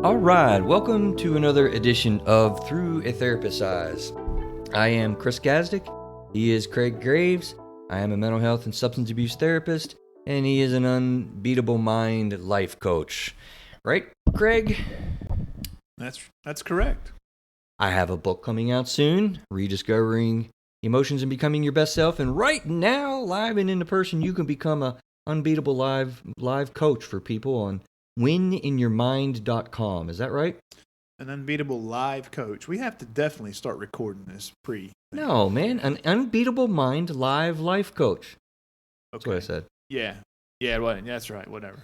All right, welcome to another edition of Through a Therapist's Eyes. I am Chris Gazdick. He is Craig Graves. I am a mental health and substance abuse therapist, and he is an unbeatable mind life coach. Right, Craig? That's correct. I have a book coming out soon, Rediscovering Emotions and Becoming Your Best Self, and right now, live and in person, you can become a unbeatable live coach for people on wininyourmind.com. Is that right? An unbeatable live coach. We have to definitely start recording this No, man. An unbeatable mind live life coach. That's what I said. Yeah, well, that's right. Whatever.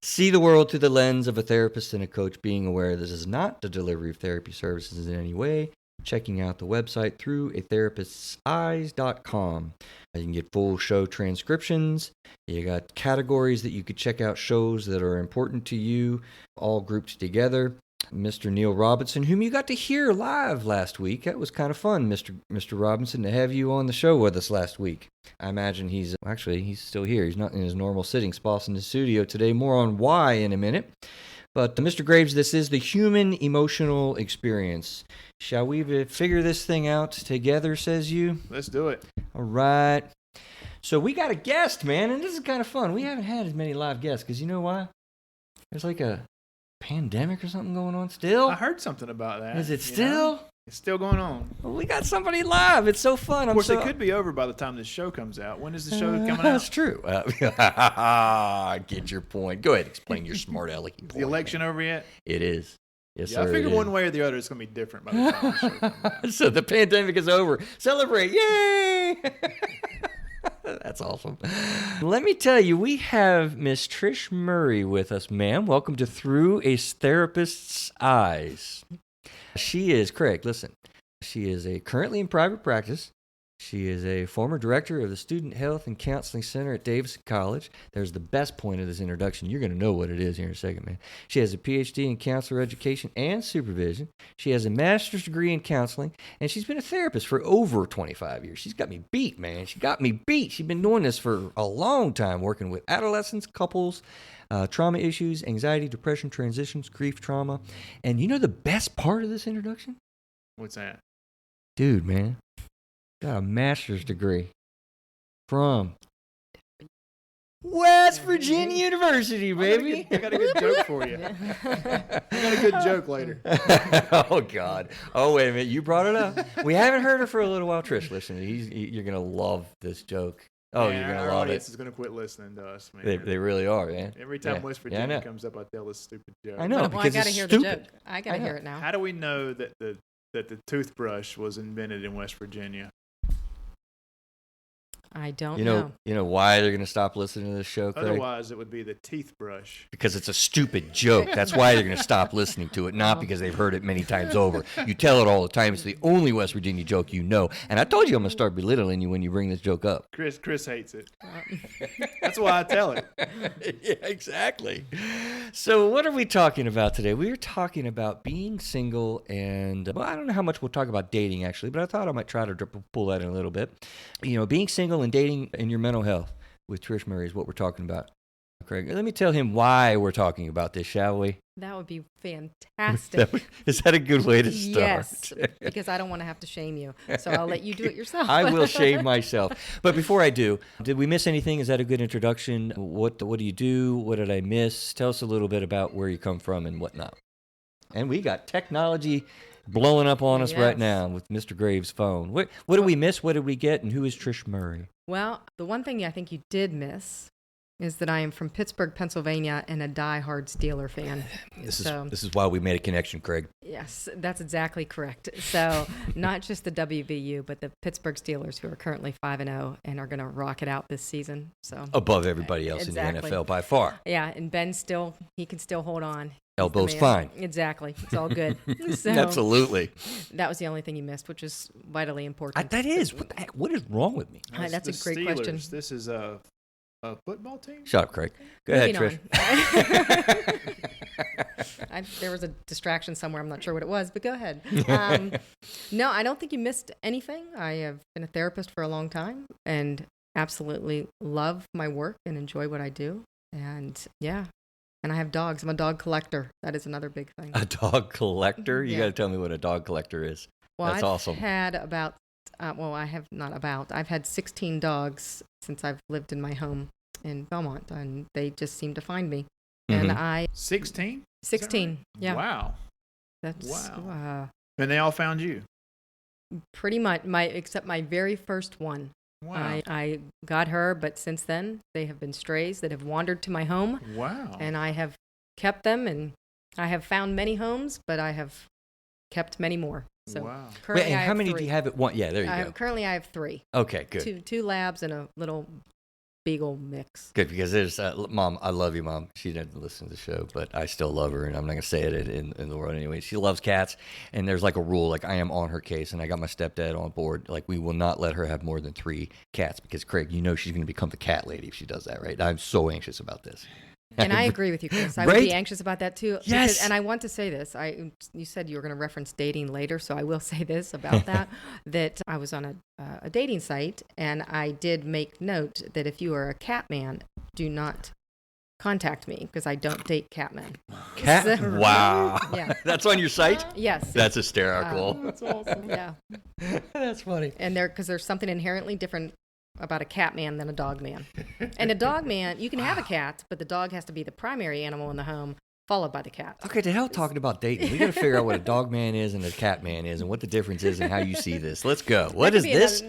See the world through the lens of a therapist and a coach, being aware this is not the delivery of therapy services in any way. Checking out the website throughatherapist'seyes.com. You can get full show transcriptions. You got categories that you could check out, shows that are important to you, all grouped together. Mr. Neil Robinson, whom you got to hear live last week. That was kind of fun, Mr. Robinson, to have you on the show with us last week. I imagine he's still here. He's not in his normal sitting spot in the studio today. More on why in a minute. But Mr. Graves, this is the human emotional experience. Shall we figure this thing out together, says you? Let's do it. All right. So we got a guest, man, and this is kind of fun. We haven't had as many live guests, because you know why? There's like a pandemic or something going on still. I heard something about that. Is it still? Know? It's still going on. Well, we got somebody live. It's so fun. Of course, it could be over by the time this show comes out. When is the show coming out? That's true. I get your point. Go ahead, explain your smart alecky point. The election over yet? It is. Yes, sir. I figure one way or the other it's going to be different by the time the show comes out. So the pandemic is over. Celebrate. Yay! That's awesome. Let me tell you, we have Miss Trish Murray with us, ma'am. Welcome to Through a Therapist's Eyes. She is, Craig, listen, she is currently in private practice. She is a former director of the Student Health and Counseling Center at Davidson College. There's the best point of this introduction. You're going to know what it is here in a second, man. She has a PhD in counselor education and supervision. She has a master's degree in counseling, and she's been a therapist for over 25 years. She's got me beat, man. She got me beat. She's been doing this for a long time, working with adolescents, couples, trauma issues, anxiety, depression, transitions, grief, trauma. And you know the best part of this introduction? What's that? Dude, man. Got a master's degree from West Virginia University, baby. I got a good joke for you. I got a good joke later. Oh, God. Oh, wait a minute. You brought it up. We haven't heard her for a little while. Trish, listen, you're going to love this joke. Oh, man, you're going to love it. Our audience it. is going to quit listening to us, man. They really are, man. Every time West Virginia comes up, I tell this stupid joke. I know, well, because I got to it's hear stupid. the joke. I got to hear it now. How do we know that the toothbrush was invented in West Virginia? I don't know. You know why they're going to stop listening to this show, Craig? Otherwise, it would be the teeth brush. Because it's a stupid joke. That's why they're going to stop listening to it, not because they've heard it many times over. You tell it all the time. It's the only West Virginia joke you know. And I told you I'm going to start belittling you when you bring this joke up. Chris hates it. That's why I tell it. Yeah, exactly. So what are we talking about today? We are talking about being single and, well, I don't know how much we'll talk about dating, actually, but I thought I might try to pull that in a little bit. You know, being single and dating and your mental health with Trish Murray is what we're talking about. Craig, let me tell him why we're talking about this, shall we? That would be fantastic. Is that a good way to start? Yes, because I don't want to have to shame you. So I'll let you do it yourself. I will shame myself. But before I do, did we miss anything? Is that a good introduction? What do you do? What did I miss? Tell us a little bit about where you come from and whatnot. And we got technology blowing up on us right now with Mr. Graves' phone. What did we miss? What did we get? And who is Trish Murray? Well, the one thing I think you did miss is that I am from Pittsburgh, Pennsylvania, and a diehard Steeler fan. This is why we made a connection, Craig. Yes, that's exactly correct. So not just the WVU, but the Pittsburgh Steelers, who are currently 5-0 and are going to rock it out this season. So above everybody else in the NFL by far. Yeah, and Ben he can still hold on. Elbow's fine. Exactly. It's all good. So, absolutely. That was the only thing you missed, which is vitally important. That is. What the heck? What is wrong with me? That's a great Steelers. question. This is a football team? Shut up, Craig. Go ahead, Trish. There was a distraction somewhere. I'm not sure what it was, but go ahead. No, I don't think you missed anything. I have been a therapist for a long time and absolutely love my work and enjoy what I do. And yeah, And I have dogs. I'm a dog collector. That is another big thing. A dog collector? You Yeah. got to tell me what a dog collector is. Well, That's I've awesome. had about, I've had 16 dogs since I've lived in my home in Belmont, and they just seem to find me. Mm-hmm. And 16? 16, Right? yeah. Wow. That's, Wow. And they all found you? pretty much, except my very first one. Wow. I got her, but since then, they have been strays that have wandered to my home. Wow. And I have kept them, and I have found many homes, but I have kept many more. So wow. Wait, currently and I how have many 3. do you have at one? Yeah, there you go. Currently I have 3. Okay, good. Two labs and a little beagle mix. Good, because there's, Mom, I love you, Mom. She doesn't listen to the show, but I still love her, and I'm not going to say it in the world anyway. She loves cats, and there's like a rule, like I am on her case, and I got my stepdad on board. Like, we will not let her have more than 3 cats, because, Craig, you know she's going to become the cat lady if she does that, right? I'm so anxious about this. And I agree with you, Chris. I would Right? be anxious about that too. Yes. And I want to say this. You said you were going to reference dating later, so I will say this about that, that I was on a dating site, and I did make note that if you are a cat man, do not contact me, because I don't date cat men. Cat? Wow. Yeah. That's on your site? Yes. That's hysterical. That's awesome. Yeah. That's funny. And because there's something inherently different about a cat man than a dog man. And a dog man, you can have a cat, but the dog has to be the primary animal in the home, followed by the cat. Okay, to hell talking about dating. We got to figure out what a dog man is and a cat man is, and what the difference is, and how you see this. Let's go. What is this?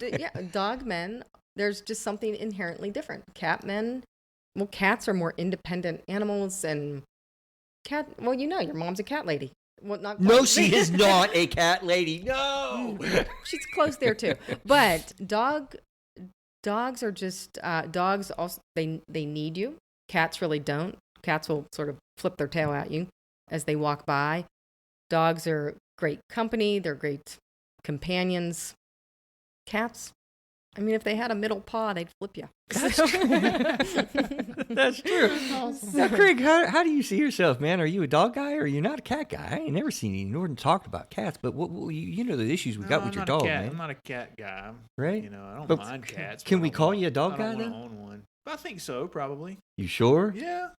Yeah, dog men, there's just something inherently different. Cat men, well, cats are more independent animals, and your mom's a cat lady. Well, not No, quite. she is not a cat lady. No. She's close there too. But dogs are just dogs. Also, they need you. Cats really don't. Cats will sort of flip their tail at you as they walk by. Dogs are great company. They're great companions. Cats, I mean, if they had a middle paw, they'd flip you. That's true. That's true. Now, Craig, how do you see yourself, man? Are you a dog guy or are you not a cat guy? I ain't never seen you nor talked about cats, but you know the issues we got with your dog, man. I'm not a cat guy. Right? You know, I don't But mind cats. can but we I don't call want- you a dog I guy don't then? want to own one. I think so, probably. You sure? Yeah.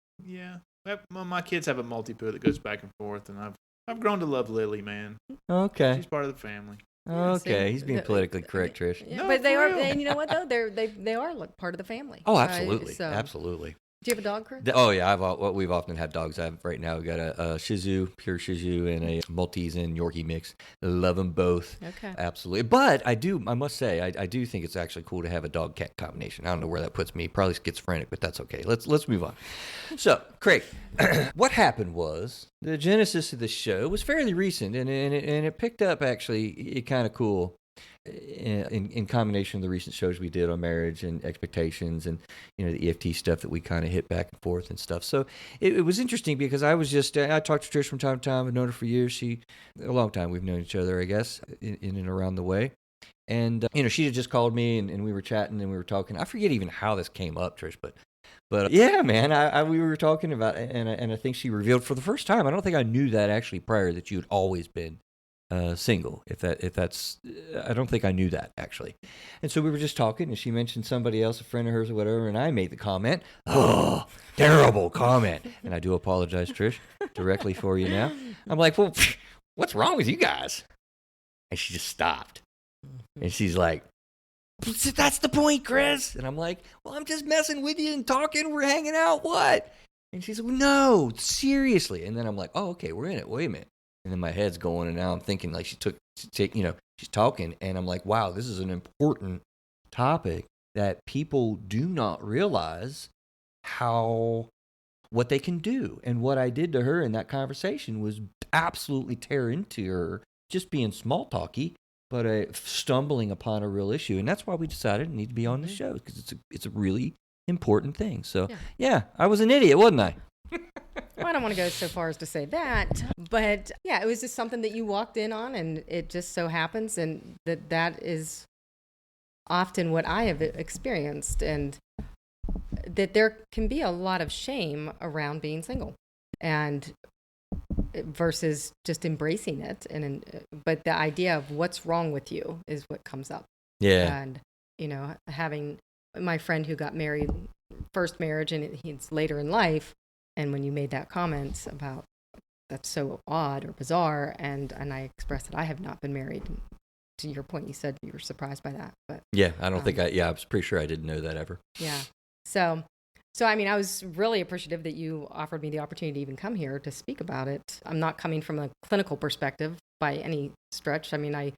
My kids have a multi-poo that goes back and forth, and I've grown to love Lily, man. Okay. She's part of the family. Okay. See, He's being politically correct, Trish. Yeah, No, but they for are, real. and you know what though? They are like part of the family. Oh, absolutely. So, Absolutely. do you have a dog, Chris? Oh yeah, we've often had dogs. Right now we've got a Shih Tzu, pure Shih Tzu, and a Maltese and Yorkie mix. Love them both. Okay. Absolutely. But I must say, I do think it's actually cool to have a dog cat combination. I don't know where that puts me. Probably schizophrenic, but that's okay. Let's move on. So, Craig, what happened was the genesis of the show was fairly recent, and it picked up actually kind of cool. In combination with the recent shows we did on marriage and expectations and the EFT stuff that we kind of hit back and forth and stuff. So it was interesting because I talked to Trish from time to time. I've known her for years. A long time we've known each other, I guess, in and around the way. And she had just called me and we were chatting and we were talking. I forget even how this came up, Trish, but yeah, man, we were talking about it, and I think she revealed for the first time. I don't think I knew that actually prior, that you had always been single. I don't think I knew that actually. And so we were just talking, and she mentioned somebody else, a friend of hers or whatever, and I made the comment, "Oh, terrible comment," and I do apologize, Trish, directly for you now. I'm like, "Well, what's wrong with you guys?" And she just stopped, and she's like, "That's the point, Chris." And I'm like, "Well, I'm just messing with you and talking. We're hanging out. What?" And she's like, "No, seriously." And then I'm like, "Oh, okay, we're in it. Wait a minute." And then my head's going, and now I'm thinking like she's talking, and I'm like, wow, this is an important topic that people do not realize what they can do. And what I did to her in that conversation was absolutely tear into her, just being small talky, but stumbling upon a real issue. And that's why we decided it needed to be on the show, because it's a really important thing. So yeah, I was an idiot, wasn't I? Well, I don't want to go so far as to say that, but yeah, it was just something that you walked in on, and it just so happens, and that is often what I have experienced, and that there can be a lot of shame around being single, and versus just embracing it, but the idea of what's wrong with you is what comes up. Yeah. And having my friend who got married first marriage and it's later in life. And when you made that comment about that's so odd or bizarre, and I expressed that I have not been married. To your point, you said you were surprised by that, but yeah, I don't think I was pretty sure I didn't know that ever. Yeah. So I mean, I was really appreciative that you offered me the opportunity to even come here to speak about it. I'm not coming from a clinical perspective by any stretch. I mean, I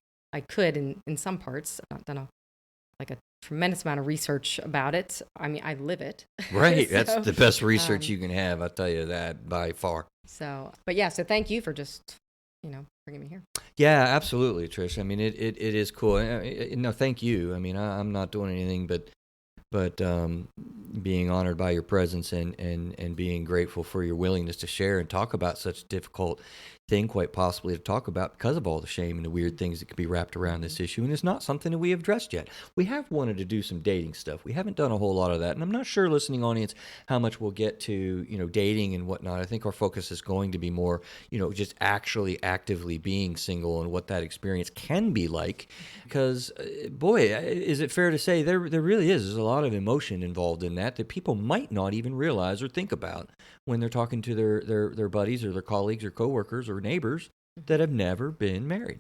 could in some parts. I've not done a tremendous amount of research about it. I mean, I live it. Right. So, That's the best research you can have. I'll tell you that by far. So, but yeah, so thank you for just, bringing me here. Yeah, absolutely, Trish. I mean, it is cool. No, thank you. I mean, I'm not doing anything but being honored by your presence and being grateful for your willingness to share and talk about such a difficult thing, quite possibly to talk about because of all the shame and the weird things that could be wrapped around this issue. And it's not something that we have addressed yet. We have wanted to do some dating stuff. We haven't done a whole lot of that. And I'm not sure, listening audience, how much we'll get to, dating and whatnot. I think our focus is going to be more, just actually actively being single and what that experience can be like. Because, boy, is it fair to say there really is. There's a lot of emotion involved in that people might not even realize or think about when they're talking to their buddies or their colleagues or coworkers or neighbors that have never been married.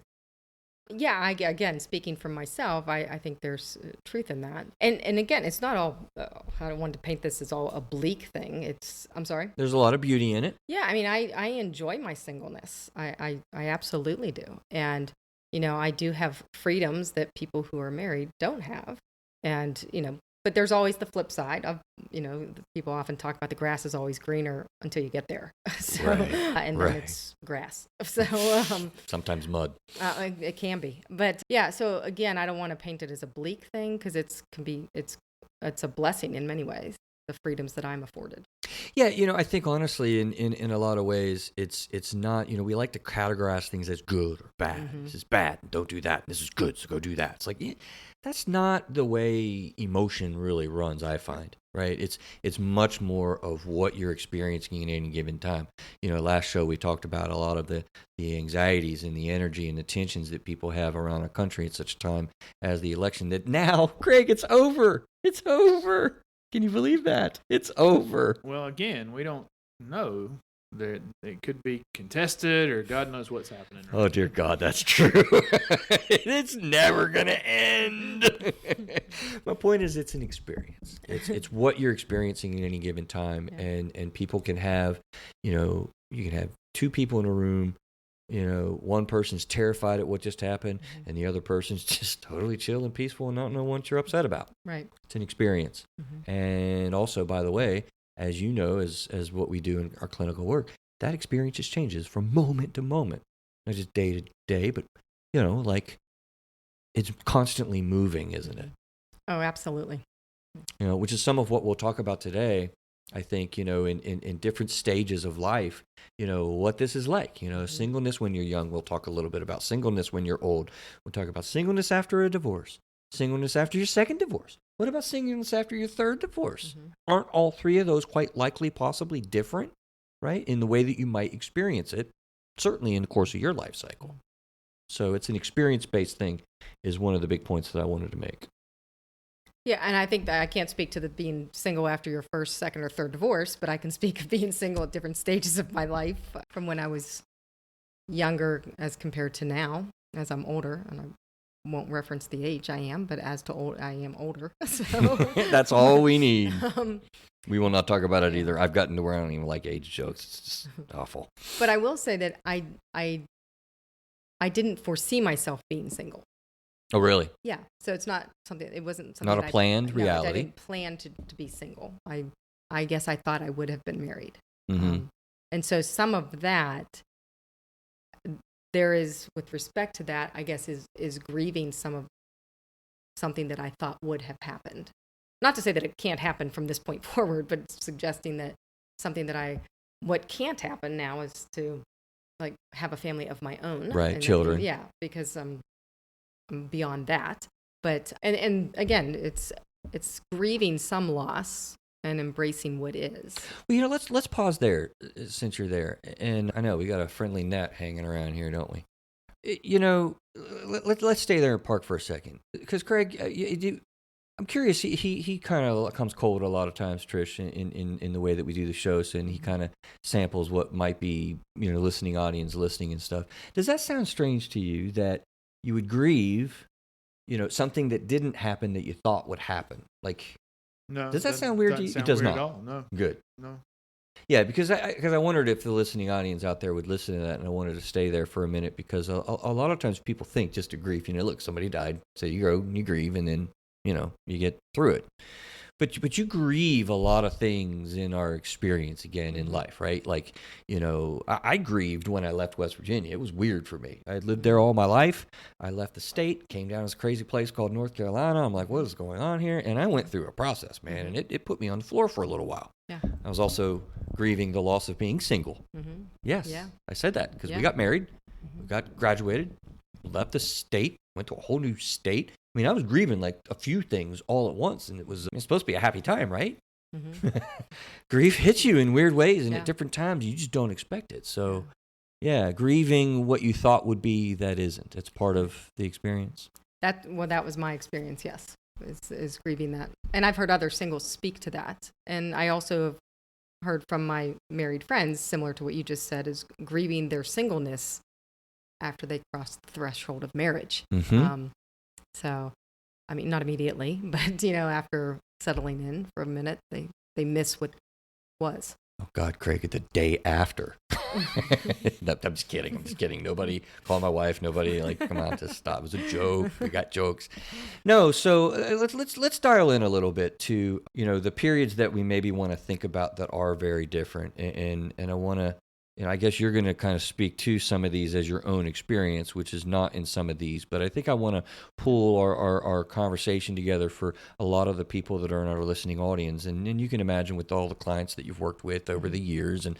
Yeah, again, speaking from myself, I think there's truth in that. And again, it's not all, I don't want to paint this as all a bleak thing. I'm sorry? There's a lot of beauty in it. Yeah, I mean, I enjoy my singleness. I absolutely do. And, I do have freedoms that people who are married don't have. And, but there's always the flip side of, people often talk about the grass is always greener until you get there. So, right. And then it's grass. So sometimes mud. It can be. But yeah, so again, I don't want to paint it as a bleak thing because it's a blessing in many ways, the freedoms that I'm afforded. Yeah, I think honestly, in a lot of ways, it's not. We like to categorize things as good or bad. Mm-hmm. This is bad, don't do that. This is good, so go do that. It's like that's not the way emotion really runs. I find, right? It's much more of what you're experiencing at any given time. Last show we talked about a lot of the anxieties and the energy and the tensions that people have around our country at such a time as the election. That now, Craig, it's over. It's over. Can you believe that? It's over. Well, again, we don't know. It could be contested or God knows what's happening. Right? Oh, dear God, that's true. It's never going to end. My point is it's an experience. It's what you're experiencing at any given time. Yeah. And people can have, you can have two people in a room. One person's terrified at what just happened, mm-hmm. and the other person's just totally chill and peaceful and not know what you're upset about. Right. It's an experience. Mm-hmm. And also, by the way, as you know, as what we do in our clinical work, that experience just changes from moment to moment, not just day to day, but like it's constantly moving, isn't it? Oh, absolutely. Which is some of what we'll talk about today. I think, in different stages of life, what this is like, mm-hmm. Singleness when you're young. We'll talk a little bit about singleness when you're old. We'll talk about singleness after a divorce, singleness after your second divorce. What about singleness after your third divorce? Mm-hmm. Aren't all three of those quite likely possibly different, right? In the way that you might experience it, certainly in the course of your life cycle. So it's an experience-based thing is one of the big points that I wanted to make. Yeah, and I think that I can't speak to the being single after your first, second, or third divorce, but I can speak of being single at different stages of my life from when I was younger as compared to now, as I'm older. And I won't reference the age I am, but as to old, I am older. So that's all we need. We will not talk about it either. I've gotten to where I don't even like age jokes. It's just awful. But I will say that I didn't foresee myself being single. Oh, really? Yeah. So it wasn't something. Not a planned reality. I didn't plan to be single. I guess I thought I would have been married. Mm-hmm. And so some of that, there is, with respect to that, I guess, is grieving something that I thought would have happened. Not to say that it can't happen from this point forward, but suggesting that something what can't happen now is to like have a family of my own. Right. Children. Yeah. Because I'm beyond that. But, and again, it's grieving some loss and embracing what is. Well, let's pause there since you're there. And I know we got a friendly gnat hanging around here, don't we? Let's stay there and park for a second. Because Craig, I'm curious. He kind of comes cold a lot of times, Trish, in the way that we do the shows, and he kind of samples what might be, listening audience listening and stuff. Does that sound strange to you that you would grieve, something that didn't happen that you thought would happen? Like, No. does that sound weird to you? It does not. At all. No. Good. No. Yeah, because I wondered if the listening audience out there would listen to that, and I wanted to stay there for a minute because a lot of times people think just to grief, look, somebody died, so you go and you grieve, and then you get through it. But you grieve a lot of things in our experience again in life, right? Like, I grieved when I left West Virginia. It was weird for me. I had lived there all my life. I left the state, came down to this crazy place called North Carolina. I'm like, what is going on here? And I went through a process, man, and it put me on the floor for a little while. Yeah. I was also grieving the loss of being single. Mm-hmm. Yes, Yeah. I said that because Yeah. we got married, we got graduated, left the state, went to a whole new state. I mean, I was grieving like a few things all at once, and it's supposed to be a happy time, right? Mm-hmm. Grief hits you in weird ways, and Yeah. at different times, you just don't expect it. So, yeah, grieving what you thought would be that isn't. It's part of the experience. That was my experience. Yes, is grieving that, and I've heard other singles speak to that, and I also have heard from my married friends, similar to what you just said, is grieving their singleness after they cross the threshold of marriage. Mm-hmm. So, I mean, not immediately, but after settling in for a minute, they miss what was. Oh God, Craig, the day after. No, I'm just kidding. Nobody call my wife. Nobody come on, just stop. It was a joke. We got jokes. No, so let's dial in a little bit to the periods that we maybe want to think about that are very different, and I want to. I guess you're going to kind of speak to some of these as your own experience, which is not in some of these. But I think I want to pull our conversation together for a lot of the people that are in our listening audience. And you can imagine with all the clients that you've worked with over the years and,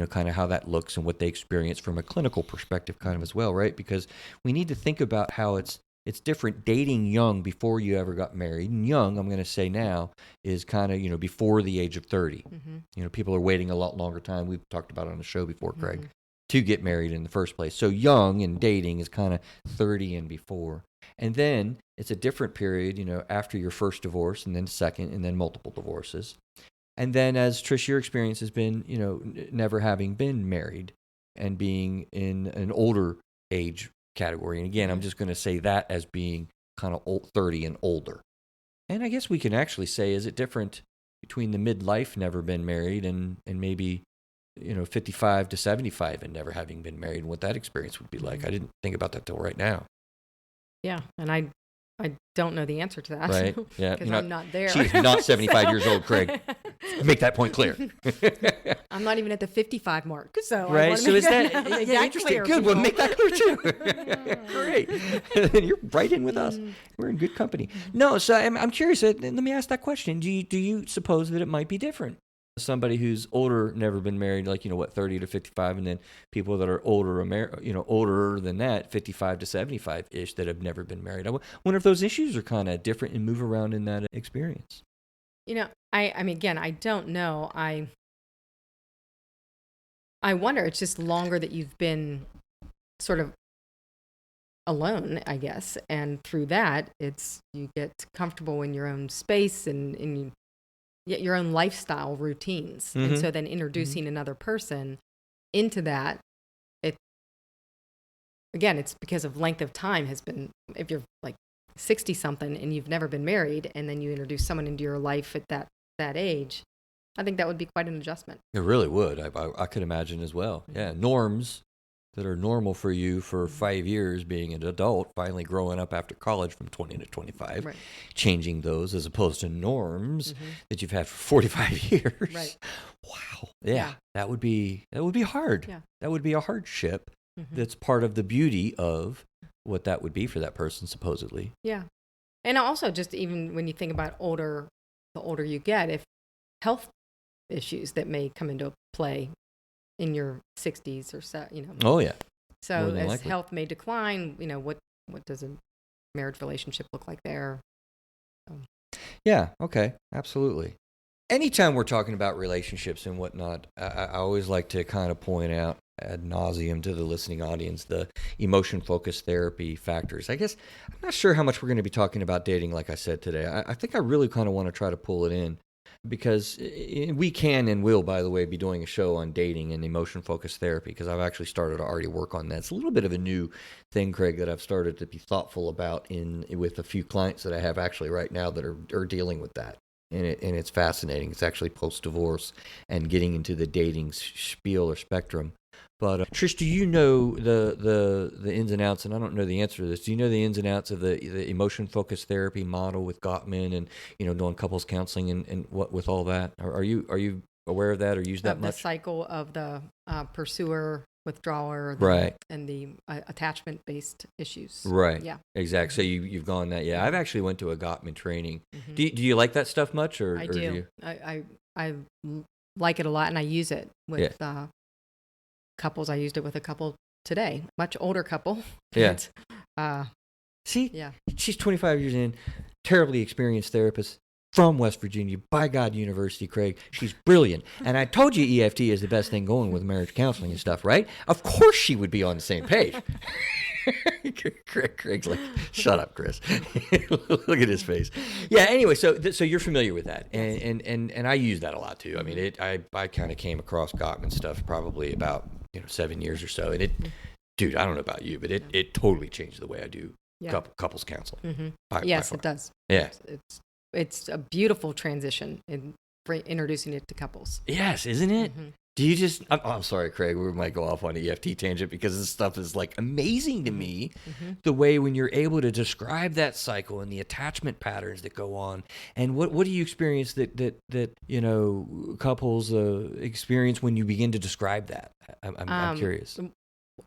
kind of how that looks and what they experience from a clinical perspective kind of as well, right? Because we need to think about how it's different dating young before you ever got married. And young, I'm going to say now, is kind of, before the age of 30. Mm-hmm. People are waiting a lot longer time. We've talked about it on the show before, Craig, Mm-hmm. to get married in the first place. So young and dating is kind of 30 and before. And then it's a different period, after your first divorce and then second and then multiple divorces. And then as Trish, your experience has been, never having been married and being in an older age category. And again, I'm just going to say that as being kind of 30 and older. And I guess we can actually say, is it different between the midlife never been married and maybe 55 to 75 and never having been married, and what that experience would be like? I didn't think about that till right now. Yeah, and I don't know the answer to that. Right? Yeah, because I'm not there. She's not 75 years old, Craig. Make that point clear. I'm not even at the 55 mark, so right. I want to So make is that interesting? clear, Good. We'll people. make that clear too. Great. You're right in with us. We're in good company. No, so I'm curious. Let me ask that question. Do you suppose that it might be different? Somebody who's older, never been married, 30 to 55, and then people that are older, older than that, 55 to 75 ish, that have never been married. I wonder if those issues are kind of different and move around in that experience. I mean, again, I don't know. I wonder. It's just longer that you've been sort of alone, I guess, and through that, you get comfortable in your own space and you get your own lifestyle routines, and so then introducing another person into that, it's because of length of time has been. If you're 60 something and you've never been married, and then you introduce someone into your life at that age, I think that would be quite an adjustment. It really would. I could imagine as well. Yeah, norms that are normal for you for 5 years being an adult, finally growing up after college from 20 to 25, Right. changing those as opposed to norms that you've had for 45 years. Right. Wow. Yeah, that would be hard. Yeah. That would be a hardship. That's part of the beauty of what that would be for that person, supposedly. Yeah. And also, just even when you think about the older you get, if health issues that may come into play in your 60s or so, Oh, yeah. So more than as likely. health may decline, what does a marriage relationship look like there? Yeah, okay, absolutely. anytime we're talking about relationships and whatnot, I always like to kind of point out ad nauseum to the listening audience the emotion-focused therapy factors. I guess I'm not sure how much we're going to be talking about dating, like I said today. I think I really kind of want to try to pull it in because we can and will, by the way, be doing a show on dating and emotion-focused therapy because I've actually started to already work on that. It's a little bit of a new thing, Craig, that I've started to be thoughtful about with a few clients that I have actually right now that are dealing with that. And it's fascinating. It's actually post-divorce and getting into the dating spiel or spectrum. But Trish, do you know the ins and outs? And I don't know the answer to this. Do you know the ins and outs of the emotion-focused therapy model with Gottman and doing couples counseling and what with all that? Are you aware of that or use that much? The cycle of the pursuer, withdrawer, right, and the attachment-based issues. Right. Yeah. Exactly. So you've gone that. Yeah. I've actually went to a Gottman training. Mm-hmm. Do you like that stuff much, or I do? Do you? I like it a lot, and I use it with couples. I used it with a couple today, much older couple. Yeah. See? Yeah. She's 25 years in, terribly experienced therapist from West Virginia, by God University, Craig. She's brilliant. And I told you EFT is the best thing going with marriage counseling and stuff, right? Of course she would be on the same page. Craig's like, shut up, Chris. Look at his face. Yeah, anyway, so you're familiar with that. And I use that a lot too. I mean, I kind of came across Gottman stuff probably about 7 years or so. And dude, I don't know about you, but it totally changed the way I do couples counsel. Mm-hmm. Yes, it does. Yeah. It's a beautiful transition in introducing it to couples. Yes, isn't it? Mm-hmm. Do you just... I'm sorry, Craig. We might go off on an EFT tangent because this stuff is like amazing to me. Mm-hmm. The way when you're able to describe that cycle and the attachment patterns that go on. And what do you experience that couples experience when you begin to describe that? I'm curious.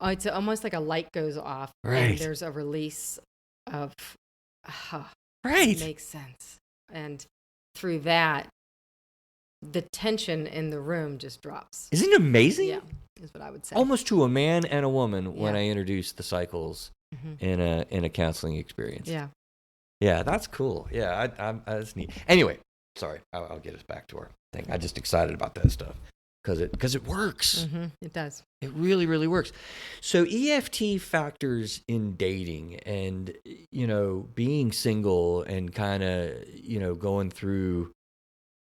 It's almost like a light goes off. Right. And there's a release of... right. It makes sense. And through that, the tension in the room just drops. Isn't it amazing? Yeah, is what I would say. Almost to a man and a woman when I introduce the cycles in a counseling experience. Yeah. Yeah, that's cool. Yeah, that's neat. Anyway, sorry, I'll get us back to our thing. I'm just excited about that stuff because it works. Mm-hmm. It does. It really, really works. So EFT factors in dating and, being single and kind of, going through,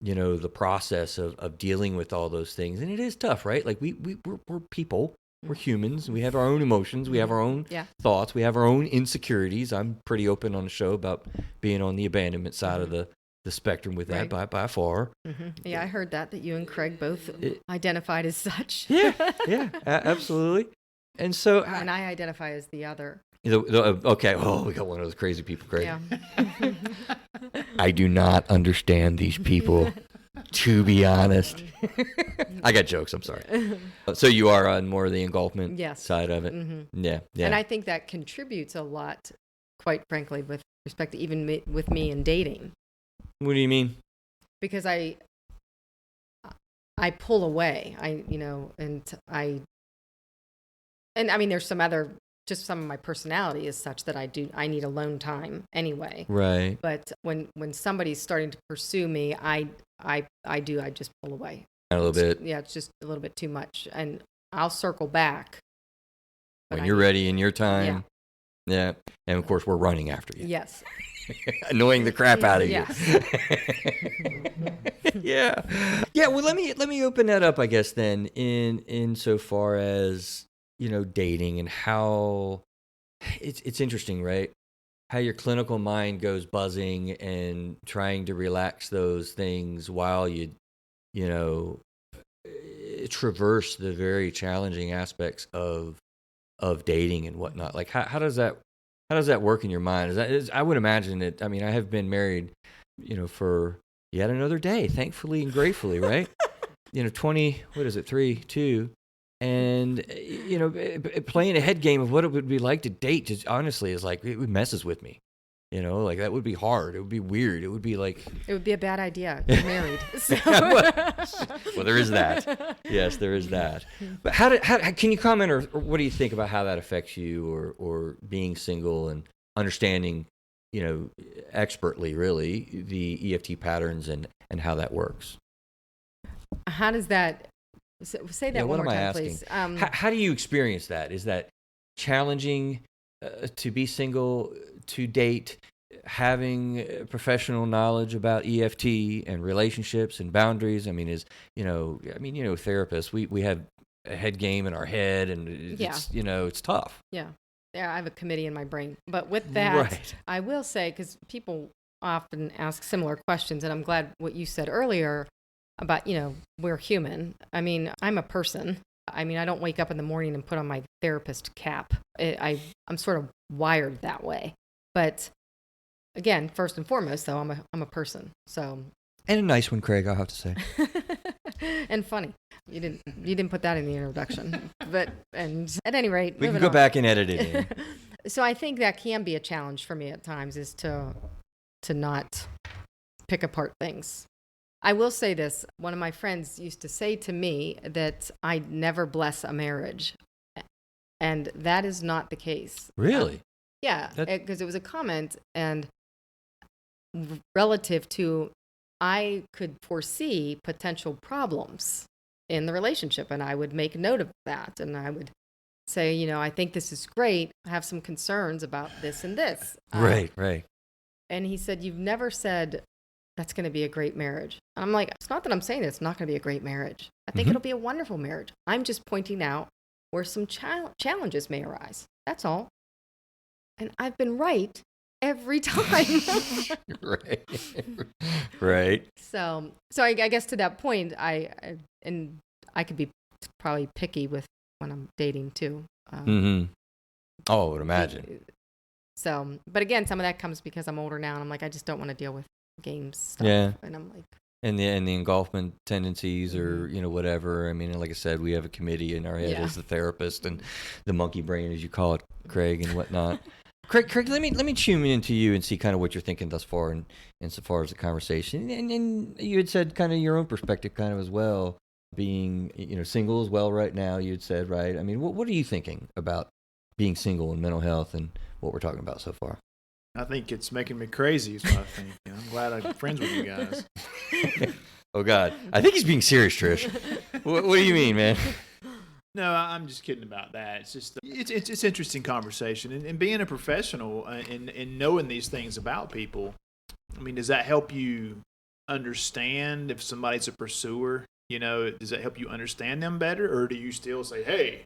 the process of dealing with all those things. And it is tough, right? Like we're people, we're humans. We have our own emotions. We have our own thoughts. We have our own insecurities. I'm pretty open on the show about being on the abandonment side of the spectrum with that by far. Mm-hmm. Yeah, I heard that you and Craig both identified as such. Yeah, absolutely. And so, and I identify as the other. Okay, we got one of those crazy people, Craig. Yeah. I do not understand these people, to be honest. I got jokes. I'm sorry. So you are on more of the engulfment side of it. Mm-hmm. Yeah. And I think that contributes a lot, quite frankly, with respect to even with me in dating. What do you mean? Because I pull away. I mean, there's some of my personality is such that I need alone time anyway. Right. But when somebody's starting to pursue me, I just pull away. A little bit. Yeah, it's just a little bit too much. And I'll circle back. When you're ready in your time. Yeah. And of course we're running after you. Yes. Annoying the crap out of you. Yes. Yeah. Well, let me open that up, I guess, then, in so far as dating and how it's interesting, right? How your clinical mind goes buzzing and trying to relax those things while you traverse the very challenging aspects of dating and whatnot. Like how does that work in your mind? I would imagine it. I mean, I have been married, for yet another day, thankfully and gratefully, right? 3, 2, and playing a head game of what it would be like to date. Just honestly, is like it messes with me. Like that would be hard. It would be weird. It would be like it would be a bad idea. You're married. So. well, there is that. Yes, there is that. But how can you comment or what do you think about how that affects you or being single and understanding, expertly really the EFT patterns and how that works? How does that, say that what one am more I time, asking? please? How do you experience that? Is that challenging to be single, to date, having professional knowledge about EFT and relationships and boundaries? I mean, therapists, we have a head game in our head, and it's, it's tough. Yeah. Yeah, I have a committee in my brain. But with that, Right. I will say, because people often ask similar questions, and I'm glad what you said earlier about, we're human. I mean, I'm a person. I mean, I don't wake up in the morning and put on my therapist cap. I'm sort of wired that way. But again, first and foremost, though, I'm a person. So. And a nice one, Craig, I'll have to say. And funny. You didn't put that in the introduction. But at any rate, we can go back and edit it in. So I think that can be a challenge for me at times, is to not pick apart things. I will say this. One of my friends used to say to me that I never bless a marriage. And that is not the case. Really? Yeah, because it was a comment and relative to, I could foresee potential problems in the relationship, and I would make note of that, and I would say, I think this is great. I have some concerns about this and this. Right. And he said, you've never said that's going to be a great marriage. And I'm like, it's not that I'm saying it's not going to be a great marriage. I think it'll be a wonderful marriage. I'm just pointing out where some challenges may arise. That's all. And I've been right every time. Right. So I guess to that point, I could be probably picky with when I'm dating too. Oh, I would imagine. So, but again, some of that comes because I'm older now, and I'm like, I just don't want to deal with games stuff. Yeah. And I'm like, and the engulfment tendencies, or whatever. I mean, like I said, we have a committee in our head as the therapist and the monkey brain, as you call it, Craig, and whatnot. Craig, let me tune into you and see kind of what you're thinking thus far, and insofar as the conversation. And you had said kind of your own perspective, kind of as well, being single as well right now. You had said, right. I mean, what are you thinking about being single and mental health and what we're talking about so far? I think it's making me crazy, is what I think. I'm glad I'm friends with you guys. Oh God, I think he's being serious, Trish. What do you mean, man? No, I'm just kidding about that. It's just it's interesting conversation, and being a professional and knowing these things about people. I mean, does that help you understand if somebody's a pursuer? Does that help you understand them better, or do you still say, hey,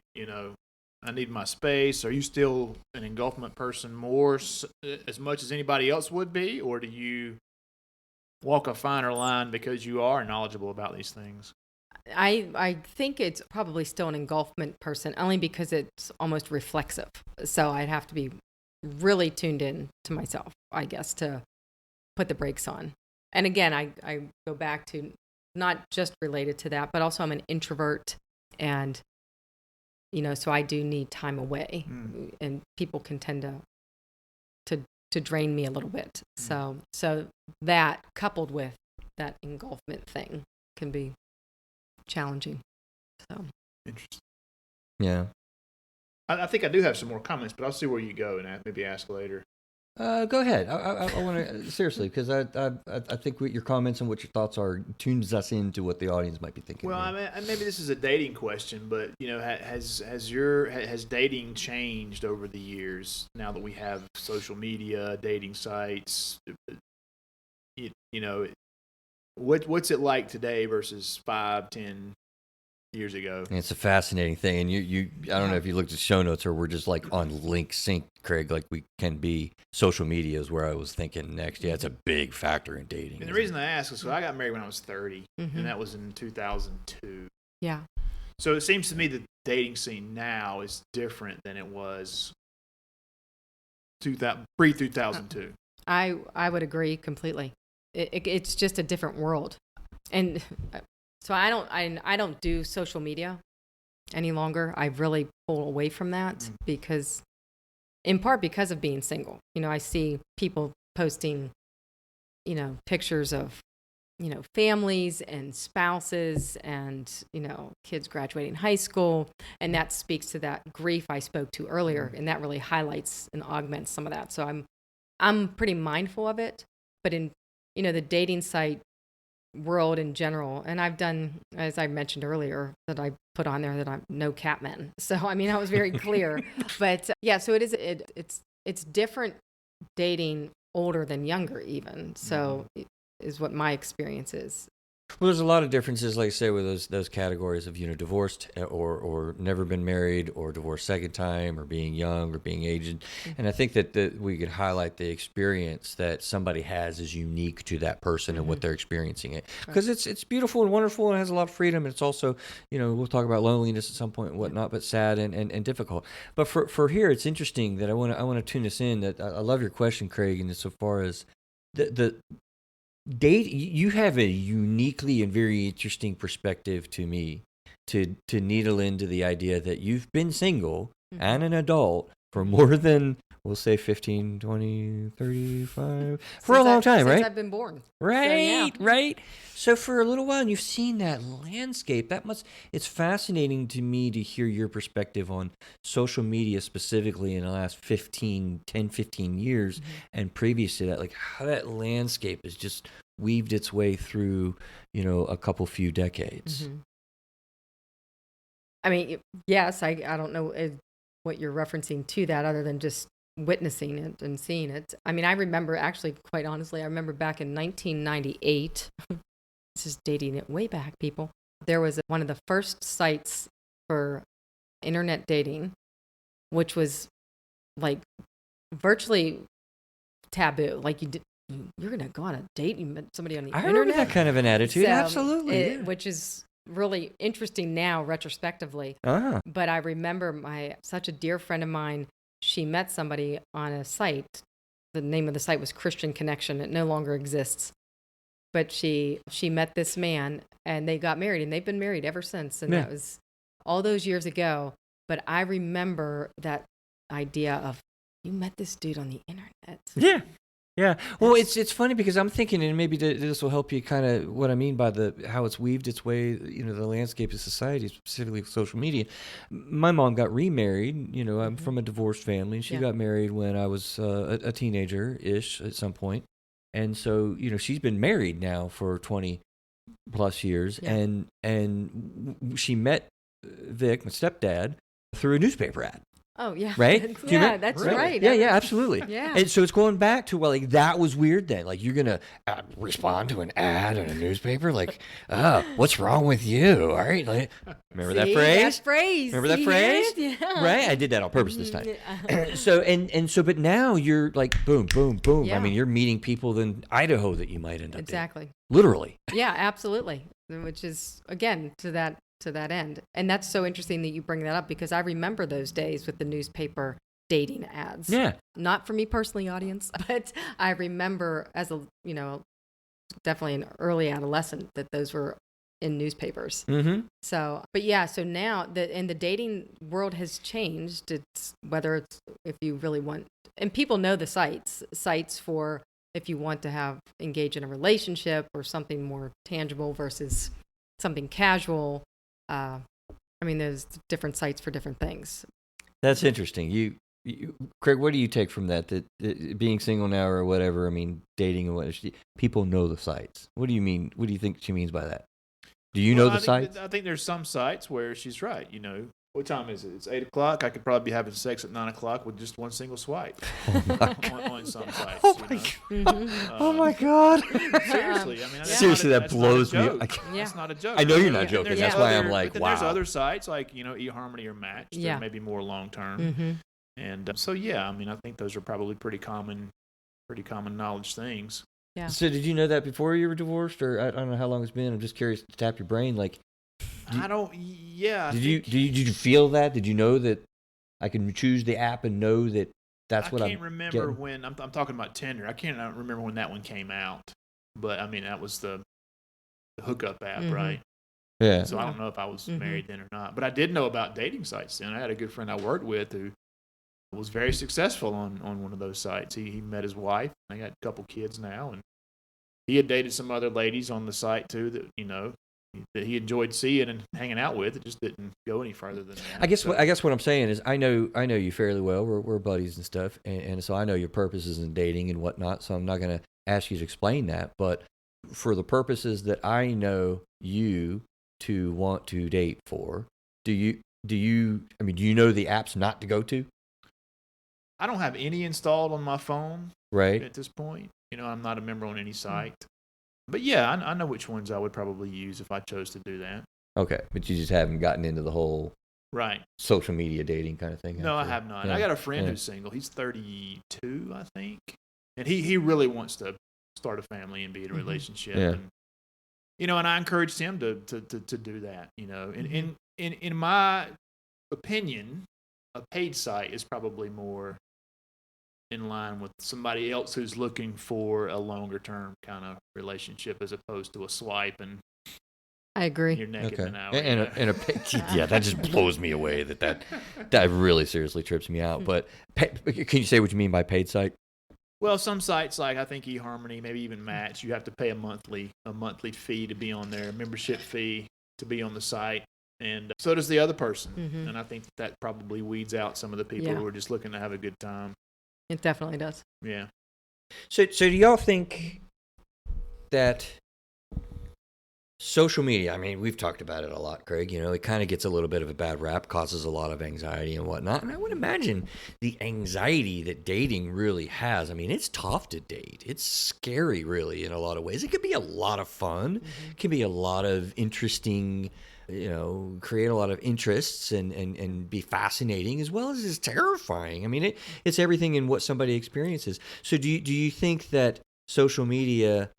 I need my space? Are you still an engulfment person more as much as anybody else would be, or do you walk a finer line because you are knowledgeable about these things? I think it's probably still an engulfment person, only because it's almost reflexive. So I'd have to be really tuned in to myself, I guess, to put the brakes on. And again, I go back to not just related to that, but also I'm an introvert, and so I do need time away, and people can tend to drain me a little bit. So that, coupled with that engulfment thing, can be challenging. So interesting. Yeah. I think I do have some more comments, but I'll see where you go and maybe ask later. Go ahead. I want to seriously, because I think what your comments and what your thoughts are tunes us into what the audience might be thinking. Well, I mean, maybe this is a dating question, but has dating changed over the years now that we have social media, dating sites? What's it like today versus 5-10 years ago? And it's a fascinating thing, and you I don't know if you looked at show notes or we're just like on link sync, Craig, like we can be. Social media is where I was thinking next. Yeah, it's a big factor in dating. And the reason I ask is, so I got married when I was 30, and that was in 2002. Yeah. So it seems to me that the dating scene now is different than it was pre-2002. I would agree completely. It's just a different world, and so I don't do social media any longer. I've really pulled away from that because, in part, because of being single. I see people posting, pictures of, families and spouses and, kids graduating high school, and that speaks to that grief I spoke to earlier, and that really highlights and augments some of that. So I'm pretty mindful of it, but in the dating site world in general. And I've done, as I mentioned earlier, that I put on there that I'm no catmen. So, I mean, I was very clear. But yeah, so it's different dating older than younger even. So is what my experience is. Well, there's a lot of differences, like I say, with those categories of, divorced or never been married or divorced second time or being young or being aged. And I think that we could highlight the experience that somebody has is unique to that person and what they're experiencing it. Because it's beautiful and wonderful and has a lot of freedom. And it's also, we'll talk about loneliness at some point and whatnot, but sad and difficult. But for here, it's interesting that I want to tune this in. That I love your question, Craig, and so far as the date, you have a uniquely and very interesting perspective to me to needle into the idea that you've been single and an adult for more than, we'll say 15, 20, 35, for a long time, right? Since I've been born. Right, So, right. So for a little while, and you've seen that landscape. It's fascinating to me to hear your perspective on social media specifically in the last 10, 15 years, and previous to that, like how that landscape has just weaved its way through, a few decades. I mean, yes, I don't know what you're referencing to that other than just witnessing it and seeing it. I mean, I remember actually, quite honestly, I remember back in 1998, this is dating it way back, people. There was one of the first sites for internet dating, which was like virtually taboo. Like you're going to go on a date, you met somebody on the internet. I remember that kind of an attitude, absolutely. Which is really interesting now, retrospectively. But I remember such a dear friend of mine, she met somebody on a site. The name of the site was Christian Connection. It no longer exists. But she met this man, and they got married, and they've been married ever since. And that was all those years ago. But I remember that idea of, you met this dude on the internet. Yeah. Well, it's funny because I'm thinking, and maybe this will help you kind of what I mean by how it's weaved its way, the landscape of society, specifically social media. My mom got remarried. I'm from a divorced family. She got married when I was a teenager-ish at some point. And so, she's been married now for 20 plus years. And she met Vic, my stepdad, through a newspaper ad. Oh, yeah. Right? That's right. Yeah, absolutely. Yeah. And so it's going back to, that was weird then. Like, you're going to respond to an ad in a newspaper? Like, what's wrong with you? All right. Like, remember that phrase? That phrase. Remember that phrase? Yeah. Right? I did that on purpose this time. But now you're like, boom, boom, boom. Yeah. I mean, you're meeting people in Idaho that you might end up Exactly. Literally. Yeah, absolutely. Which is, again, to that end. And that's so interesting that you bring that up, because I remember those days with the newspaper dating ads. Yeah. Not for me personally, audience, but I remember as definitely an early adolescent that those were in newspapers. So, but yeah, so now the dating world has changed. It's whether it's if you really want, and people know the sites for if you want to engage in a relationship or something more tangible versus something casual. I mean, there's different sites for different things. That's interesting. You Craig, what do you take from that being single now or whatever? I mean, dating and what? People know the sites. What do you mean? What do you think she means by that? Do you know the sites? I think there's some sites where she's right. What time is it? It's 8 o'clock. I could probably be having sex at 9 o'clock with just one single swipe. On some sites. Oh my God. Seriously, seriously, that blows me. That's not a joke. I know you're not joking. That's why I'm like, wow. There's other sites like eHarmony or Match that may be more long term. And so I think those are probably pretty common knowledge things. Yeah. So did you know that before you were divorced, or I don't know how long it's been? I'm just curious to tap your brain. Like, Did you feel that? Did you know that I can choose the app and know that that's what I'm getting? I can't remember when I'm talking about Tinder. I can't remember when that one came out, but that was the hookup app, right? Yeah. So I don't know if I was married then or not, but I did know about dating sites then. I had a good friend I worked with who was very successful on one of those sites. He met his wife. They got a couple kids now, and he had dated some other ladies on the site too that that he enjoyed seeing and hanging out with. It just didn't go any further than that. I guess what I'm saying is I know you fairly well. We're buddies and stuff, and so I know your purposes in dating and whatnot. So I'm not going to ask you to explain that. But for the purposes that I know you to want to date for, do you know the apps not to go to? I don't have any installed on my phone Right. at this point. I'm not a member on any site. But yeah, I know which ones I would probably use if I chose to do that. Okay, but you just haven't gotten into the whole right social media dating kind of thing. No, actually. I have not. Yeah. I got a friend who's single. He's 32, I think. And he really wants to start a family and be in a relationship. Yeah. And I encouraged him to do that, And in my opinion, a paid site is probably more in line with somebody else who's looking for a longer term kind of relationship as opposed to a swipe and I agree. you're naked in an hour. And yeah, that just blows me away. That really seriously trips me out. But can you say what you mean by paid site? Well, some sites like I think eHarmony, maybe even Match, you have to pay a monthly fee to be on there, a membership fee to be on the site, and so does the other person. And I think that probably weeds out some of the people who are just looking to have a good time. It definitely does. Yeah. So do y'all think that social media, I mean, we've talked about it a lot, Craig, it kind of gets a little bit of a bad rap, causes a lot of anxiety and whatnot. And I would imagine the anxiety that dating really has. I mean, it's tough to date. It's scary, really, in a lot of ways. It could be a lot of fun. It can be a lot of interesting, create a lot of interests and be fascinating as well as it's terrifying. I mean, it's everything in what somebody experiences. So do you think that social media,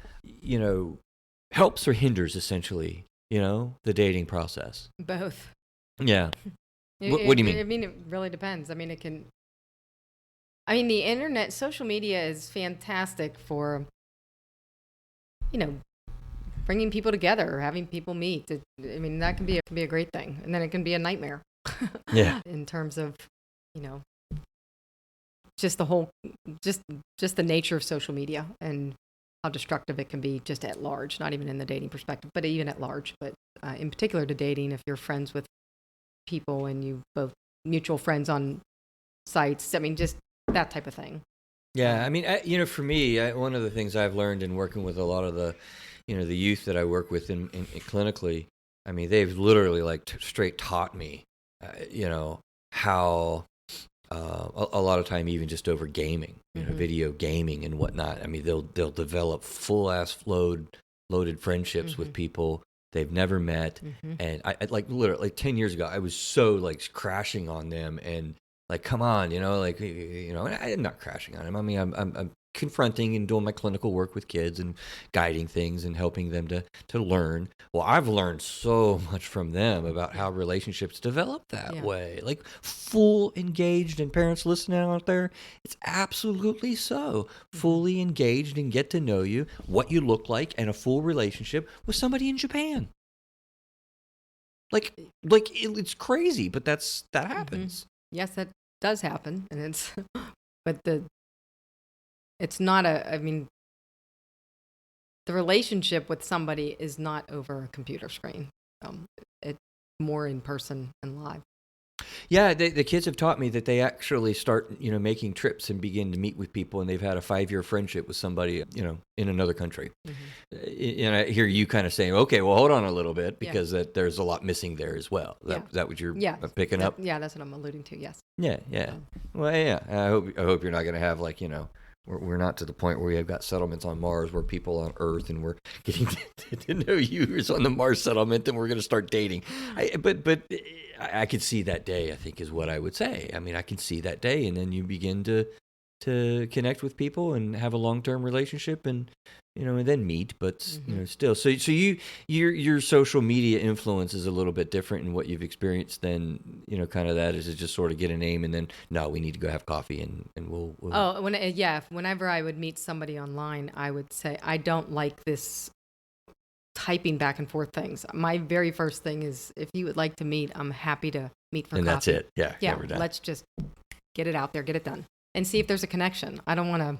helps or hinders essentially, the dating process? Both. Yeah. What do you mean? I mean, it really depends. I mean, the internet, social media is fantastic for, bringing people together, having people meet. That can be a great thing. And then it can be a nightmare. Yeah. In terms of, just the whole, just the nature of social media and how destructive it can be just at large, not even in the dating perspective, but even at large. But in particular to dating, if you're friends with people and you both mutual friends on sites, just that type of thing. Yeah, I mean, for me, one of the things I've learned in working with a lot of the, the youth that I work with in clinically, I mean, they've literally straight taught me, how a lot of time even just over gaming, video gaming and whatnot. I mean, they'll develop full ass loaded friendships with people they've never met, and I literally 10 years ago I was so crashing on them and come on, I'm not crashing on them. I mean, I'm confronting and doing my clinical work with kids and guiding things and helping them to learn. Well, I've learned so much from them about how relationships develop that way. Full engaged, and parents listening out there, it's absolutely so. Fully engaged and get to know you, what you look like, and a full relationship with somebody in Japan. It's crazy, but that happens. Yes, that does happen, and it's but it's not the relationship with somebody is not over a computer screen. It's more in person and live. Yeah, the kids have taught me that they actually start, making trips and begin to meet with people, and they've had a 5-year friendship with somebody, in another country. And I hear you kind of saying, okay, well, hold on a little bit, because there's a lot missing there as well. Is that what you're picking up? Yeah, that's what I'm alluding to, yes. Yeah. Well, yeah, I hope you're not going to have we're not to the point where we have got settlements on Mars where people on Earth and we're getting to know you as on the Mars settlement and we're going to start dating. But I could see that day, I think, is what I would say. I mean, I can see that day, and then you begin to connect with people and have a long-term relationship and, and then meet, but, still. So your social media influence is a little bit different in what you've experienced than, kind of that is to just sort of get a name and then, no, we need to go have coffee and we'll. Oh, whenever I would meet somebody online, I would say, I don't like this typing back and forth things. My very first thing is, if you would like to meet, I'm happy to meet for coffee. And that's it. Yeah. Yeah. Let's just get it out there, get it done, and see if there's a connection. I don't want to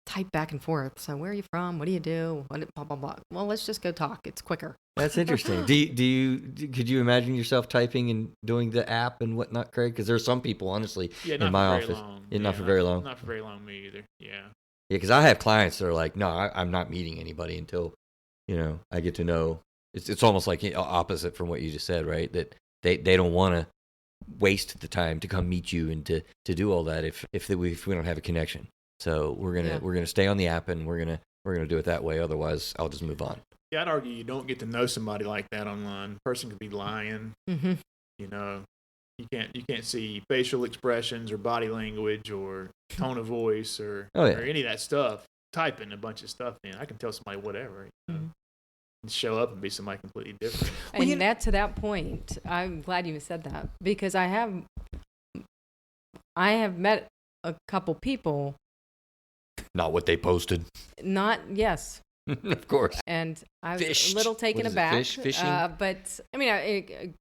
type back and forth. So where are you from? What do you do? What, blah, blah, blah. Well, let's just go talk. It's quicker. That's interesting. Could you imagine yourself typing and doing the app and whatnot, Craig? Because there are some people, honestly, in my office. Not for very long. Not for very long, me either. Yeah. Yeah, because I have clients that are like, no, I'm not meeting anybody until, I get to know. It's almost like opposite from what you just said, right? That they don't want to waste the time to come meet you and to do all that if we don't have a connection. So we're gonna stay on the app and we're gonna do it that way. Otherwise, I'll just move on. Yeah, I'd argue you don't get to know somebody like that online. The person could be lying. Mm-hmm. You can't see facial expressions or body language or tone of voice or any of that stuff. Typing a bunch of stuff in, I can tell somebody whatever. Mm-hmm. And show up and be somebody completely different. And to that point, I'm glad you said that, because I have met a couple people. Not what they posted. Yes. Of course. And I was a little taken aback. Fishing? But I mean,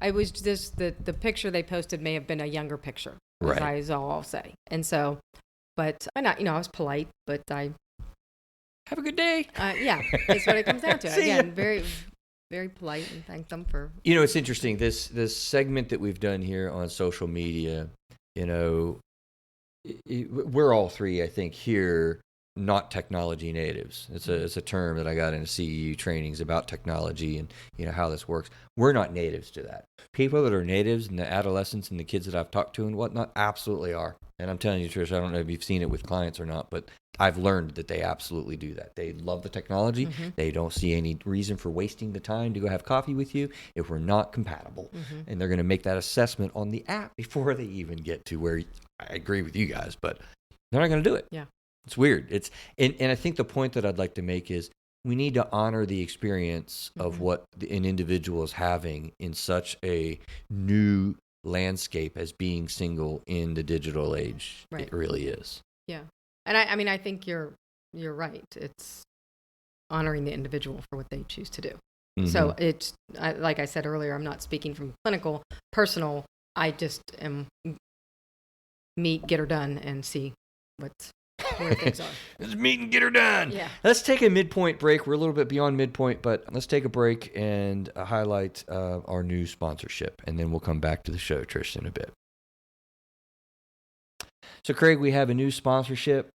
I was just the picture they posted may have been a younger picture. Right. Is all I'll say. And so, but I was polite, but I have a good day. Yeah, that's what it comes down to. Again, very, very polite, and thank them for. It's interesting. This segment that we've done here on social media. We're all three, I think, here not technology natives. It's a term that I got in CEU trainings about technology and how this works. We're not natives to that. People that are natives and the adolescents and the kids that I've talked to and whatnot absolutely are. And I'm telling you, Trish, I don't know if you've seen it with clients or not, but I've learned that they absolutely do that. They love the technology. Mm-hmm. They don't see any reason for wasting the time to go have coffee with you if we're not compatible. Mm-hmm. And they're going to make that assessment on the app before they even get to where I agree with you guys, but they're not going to do it. Yeah. It's weird. And I think the point that I'd like to make is we need to honor the experience of mm-hmm. what an individual is having in such a new landscape as being single in the digital age. Right. It really is. Yeah. And I mean, I think you're right. It's honoring the individual for what they choose to do. Mm-hmm. So it's, like I said earlier, I'm not speaking from clinical, personal. I just am meet, get her done, and see where things are. Let's meet and get her done. Yeah. Let's take a midpoint break. We're a little bit beyond midpoint, but let's take a break and highlight our new sponsorship, and then we'll come back to the show, Trish, in a bit. So, Craig, we have a new sponsorship,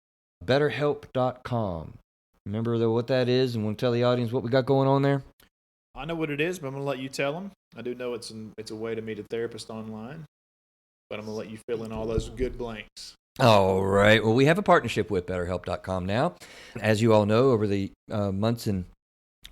BetterHelp.com. Remember what that is, and want to tell the audience what we got going on there? I know what it is, but I'm going to let you tell them. I do know it's a way to meet a therapist online, but I'm going to let you fill in all those good blanks. All right. Well, we have a partnership with BetterHelp.com now. As you all know, over the months and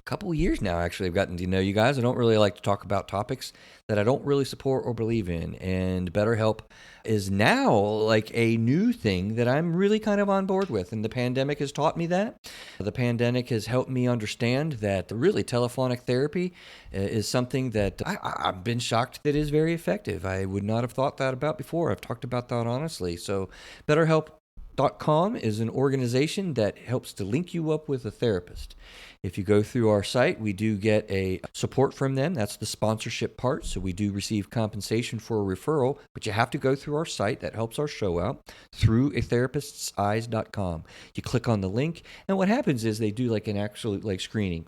couple of years now, actually, I've gotten to know you guys. I don't really like to talk about topics that I don't really support or believe in. And BetterHelp is now like a new thing that I'm really kind of on board with. And the pandemic has taught me that. The pandemic has helped me understand that really telephonic therapy is something that I've been shocked that is very effective. I would not have thought that about before. I've talked about that honestly. So BetterHelp.com is an organization that helps to link you up with a therapist. If you go through our site, we do get a support from them. That's the sponsorship part. So we do receive compensation for a referral, but you have to go through our site. That helps our show out through atherapist'seyes.com. You click on the link, and what happens is they do like an actual screening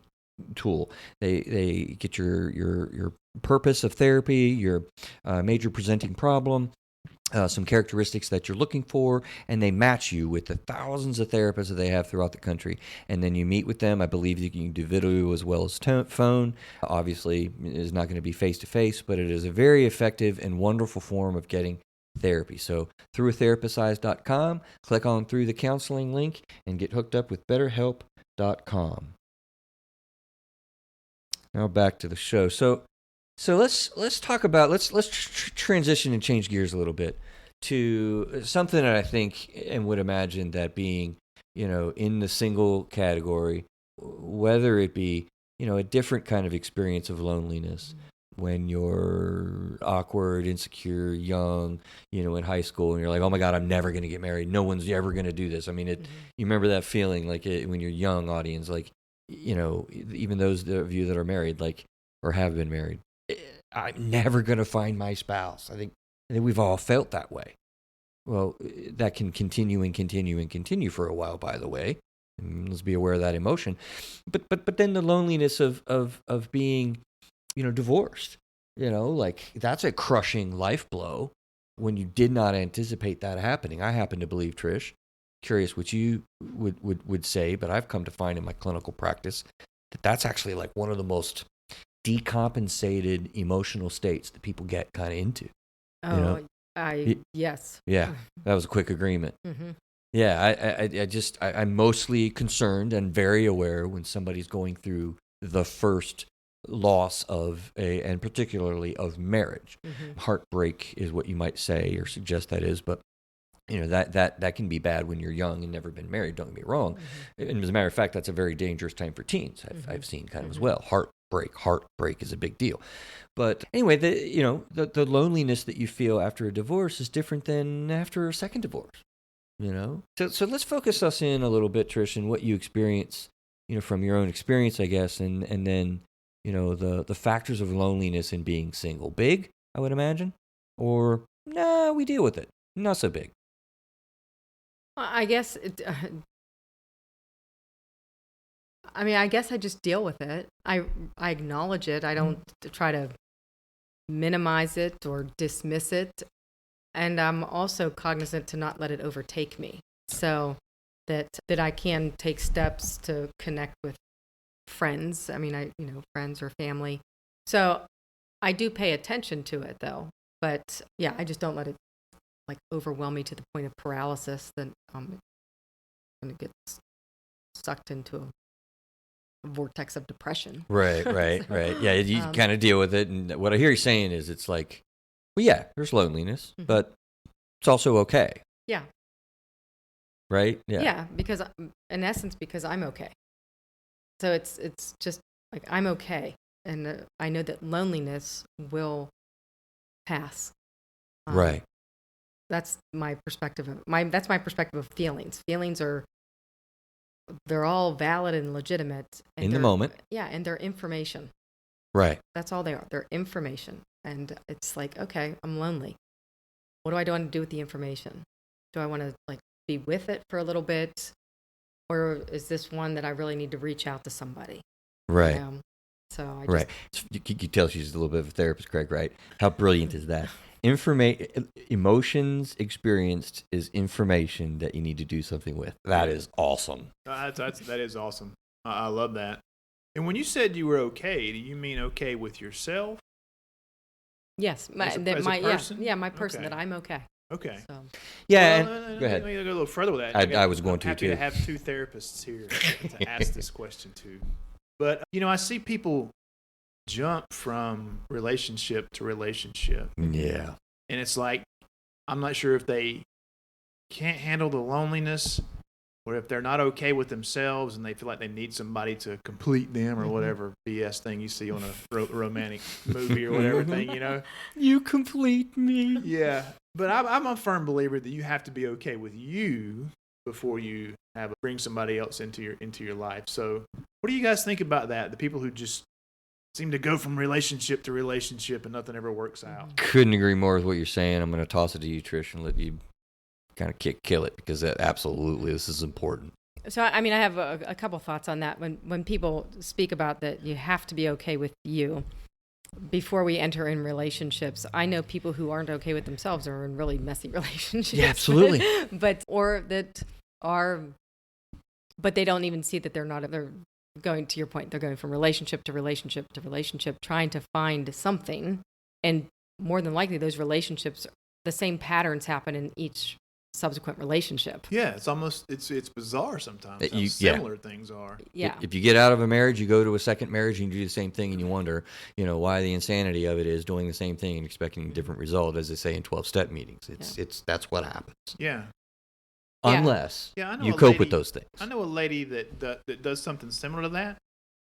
tool. They get your purpose of therapy, your major presenting problem, some characteristics that you're looking for, and they match you with the thousands of therapists that they have throughout the country. And then you meet with them. I believe you can do video as well as phone. Obviously, it is not going to be face-to-face, but it is a very effective and wonderful form of getting therapy. So through atherapist'seyes.com, click on through the counseling link and get hooked up with BetterHelp.com. Now back to the show. So let's talk about let's transition and change gears a little bit to something that I think and would imagine that being in the single category, whether it be a different kind of experience of loneliness when you're awkward, insecure, young, in high school, and you're like, oh my God, I'm never going to get married. No one's ever going to do this. I mean, you remember that feeling like when you're young, audience, like even those of you that are married, like or have been married. I'm never going to find my spouse. I think we've all felt that way. Well, that can continue and continue and continue for a while, by the way. And let's be aware of that emotion. But then the loneliness of being, divorced, like that's a crushing life blow when you did not anticipate that happening. I happen to believe, Trish, curious what you would say, but I've come to find in my clinical practice that that's actually like one of the most decompensated emotional states that people get kind of into. Oh, You know? Yes. Yeah, that was a quick agreement. Mm-hmm. Yeah, I'm mostly concerned and very aware when somebody's going through the first loss and particularly of marriage. Mm-hmm. Heartbreak is what you might say or suggest that is, but that can be bad when you're young and never been married. Don't get me wrong. Mm-hmm. And as a matter of fact, that's a very dangerous time for teens. I've seen kind of as well. Heartbreak is a big deal. But anyway, the loneliness that you feel after a divorce is different than after a second divorce. So let's focus us in a little bit, Trish, and what you experience, from your own experience, I guess, and then, the factors of loneliness in being single. Big, I would imagine, or nah, we deal with it. Not so big. I guess I guess I just deal with it. I acknowledge it. I don't try to minimize it or dismiss it. And I'm also cognizant to not let it overtake me, so that I can take steps to connect with friends. Friends or family. So I do pay attention to it, though. But yeah, I just don't let it overwhelm me to the point of paralysis. Then I'm going to get sucked into a vortex of depression. Right. Yeah, you kind of deal with it. And what I hear you saying is it's like, well, yeah, there's loneliness, but it's also okay. Yeah. Right? Yeah, because in essence, because I'm okay. So it's just like I'm okay. And I know that loneliness will pass. Right. That's my perspective that's my perspective of feelings. Feelings they're all valid and legitimate. And in the moment. Yeah, and they're information. Right. That's all they are. They're information. And it's like, okay, I'm lonely. What do I want to do with the information? Do I want to be with it for a little bit? Or is this one that I really need to reach out to somebody? Right. So I just... Right. You can tell she's a little bit of a therapist, Craig, right? How brilliant is that? Emotions experienced is information that you need to do something with. That is awesome. That is awesome. I love that. And when you said you were okay, do you mean okay with yourself? Yes, my person? My person, okay. That I'm okay. Okay. So. Yeah. Go ahead. Let me go a little further with that. I was going to happy too. to have two therapists here to ask this question to. But I see people jump from relationship to relationship. Yeah. And it's like, I'm not sure if they can't handle the loneliness or if they're not okay with themselves and they feel like they need somebody to complete them or whatever BS thing you see on a romantic movie or whatever thing, You complete me. Yeah. But I'm a firm believer that you have to be okay with you before you bring somebody else into your life. So what do you guys think about that? The people who just seem to go from relationship to relationship and nothing ever works out. Couldn't agree more with what you're saying. I'm going to toss it to you, Trish, and let you kind of kill it because this is important. So, I have a couple thoughts on that. When people speak about that you have to be okay with you before we enter in relationships, I know people who aren't okay with themselves are in really messy relationships. Yeah, absolutely. but they don't even see that they're going, to your point, they're going from relationship to relationship to relationship, trying to find something. And more than likely, those relationships, the same patterns happen in each subsequent relationship. Yeah, it's bizarre sometimes how similar things are. Yeah. If you get out of a marriage, you go to a second marriage and you do the same thing and you wonder, why the insanity of it is doing the same thing and expecting a different result, as they say in 12-step meetings. That's what happens. Yeah. Unless I know you cope with those things. I know a lady that does something similar to that,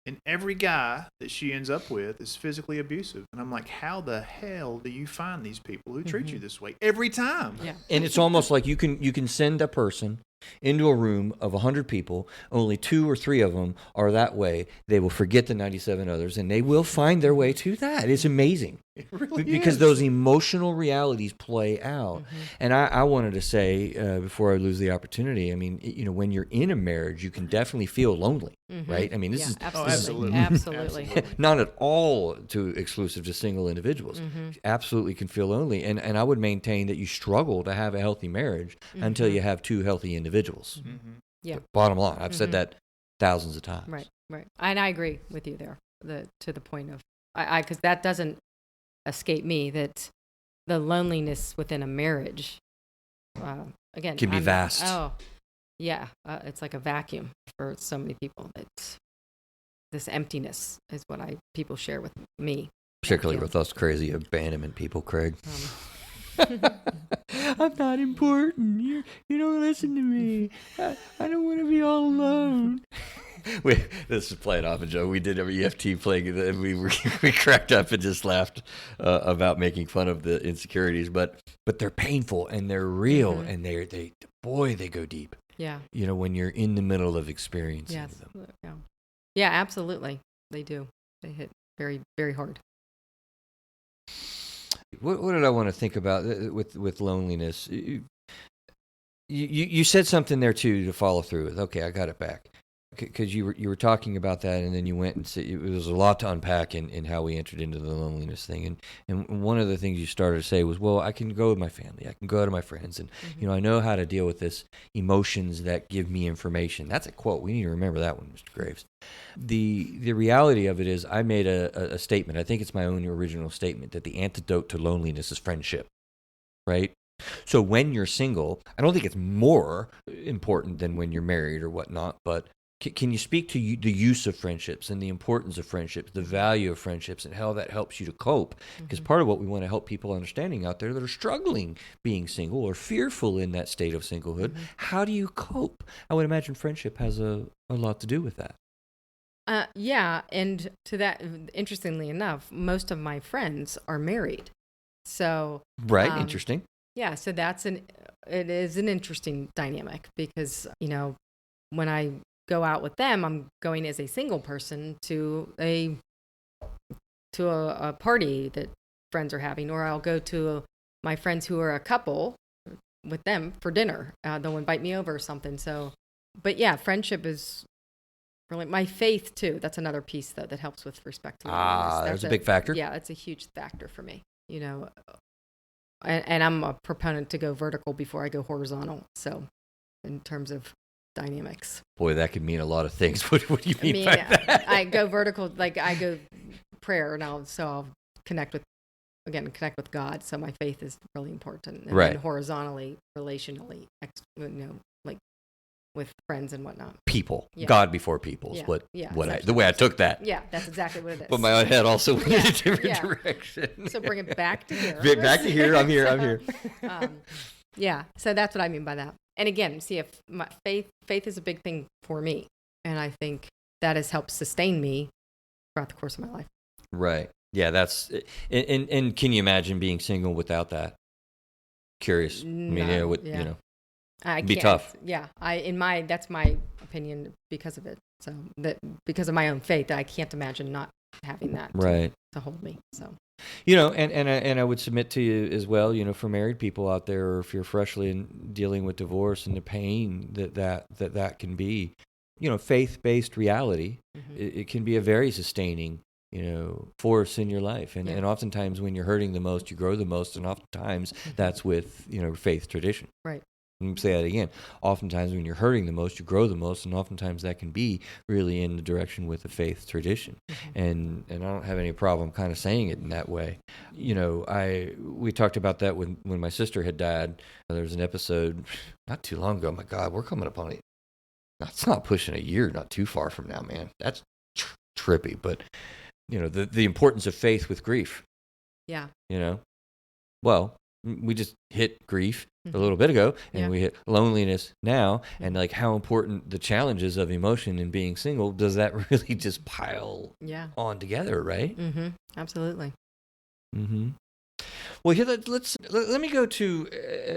and every guy that she ends up with is physically abusive. And I'm like, how the hell do you find these people who treat you this way every time? Yeah. And it's almost like you can send a person into a room of 100 people, only 2 or 3 of them are that way. They will forget the 97 others, and they will find their way to that. It's amazing. It really because is. those emotional realities play out. And I wanted to say, before I lose the opportunity, I mean, when you're in a marriage, you can definitely feel lonely, right? I mean, this is absolutely. Absolutely. not at all exclusive to single individuals. Absolutely can feel lonely. And I would maintain that you struggle to have a healthy marriage until you have two healthy individuals. Yeah. Bottom line. I've said that thousands of times. Right. And I agree with you there, to the point of, because that doesn't escape me, that the loneliness within a marriage, again, Can be vast. Oh, yeah. It's like a vacuum for so many people. That this emptiness is what people share with me. Particularly with us crazy abandonment people, Craig. I'm not important. You don't listen to me. I don't want to be all alone. This is playing off a joke. We did an EFT playing, and we cracked up and just laughed about making fun of the insecurities. But they're painful and they're real, and they go deep. Yeah. When you're in the middle of experiencing them. Yeah, absolutely. They do. They hit very, very hard. What did I want to think about with loneliness? You said something there too to follow through with. Okay, I got it back. Because you were talking about that, and then you went and said it was a lot to unpack in how we entered into the loneliness thing. And one of the things you started to say was, well, I can go with my family, I can go to my friends, and I know how to deal with this emotions that give me information. That's a quote. We need to remember that one, Mr. Graves. The reality of it is, I made a statement. I think it's my own original statement, that the antidote to loneliness is friendship, right? So when you're single, I don't think it's more important than when you're married or whatnot, but can you speak to the use of friendships and the importance of friendships, the value of friendships, and how that helps you to cope? Because part of what we want to help people understanding out there that are struggling being single or fearful in that state of singlehood, how do you cope? I would imagine friendship has a lot to do with that. Yeah, and to that, interestingly enough, most of my friends are married. So Right, interesting. Yeah, so it is an interesting dynamic, because, when I go out with them, I'm going as a single person to a party that friends are having, or I'll go to my friends who are a couple with them for dinner. They'll invite me over or something. So, but yeah, friendship is really my faith too. That's another piece that helps with respect to loneliness. There's a big factor. Yeah, it's a huge factor for me. And I'm a proponent to go vertical before I go horizontal. So, in terms of dynamics. Boy, that could mean a lot of things. What do you mean by that? I go vertical, like I go prayer, and I'll connect with God. So my faith is really important. And right. then horizontally, relationally, like with friends and whatnot. People, God before people is the way I took that. Yeah, that's exactly what it is. But my own head also went in a different direction. So bring it back to here. Back to here. I'm here. Yeah, so that's what I mean by that. And again, see, if my faith is a big thing for me, and I think that has helped sustain me throughout the course of my life. Right. Yeah, that's and can you imagine being single without that? Curious. I be can't. tough. Yeah, that's my opinion because of it. So because of my own faith, I can't imagine not having that to hold me. So. And I would submit to you as well, for married people out there, or if you're freshly dealing with divorce and the pain that can be, faith-based reality, it can be a very sustaining, force in your life. And oftentimes when you're hurting the most, you grow the most. And oftentimes that's with, faith tradition. Right. Let me say that again. Oftentimes when you're hurting the most, you grow the most, and oftentimes that can be really in the direction with the faith tradition. And I don't have any problem kind of saying it in that way. We talked about that when my sister had died. There was an episode not too long ago. My God, we're coming up on it. It's not pushing a year, not too far from now, man. That's trippy. But, the importance of faith with grief. Yeah. Well, we just hit grief a little bit ago, and we hit loneliness now, and like how important the challenges of emotion and being single, does that really just pile on together, right? Absolutely. Well, here, let me go to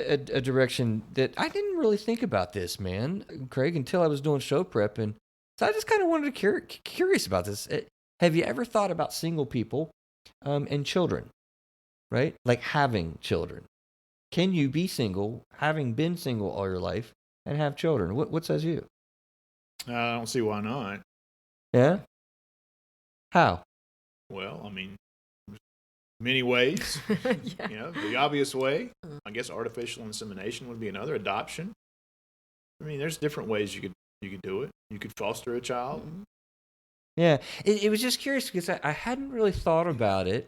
a direction that I didn't really think about this, man, Craig, until I was doing show prep, and so I just kind of wanted to curious about this. Have you ever thought about single people and children? right? Like having children. Can you be single, having been single all your life, and have children? What says you? I don't see why not. Yeah? How? Well, I mean, many ways. Yeah. The obvious way, I guess artificial insemination would be another. Adoption. I mean, there's different ways you could do it. You could foster a child. Mm-hmm. Yeah. It was just curious because I hadn't really thought about it.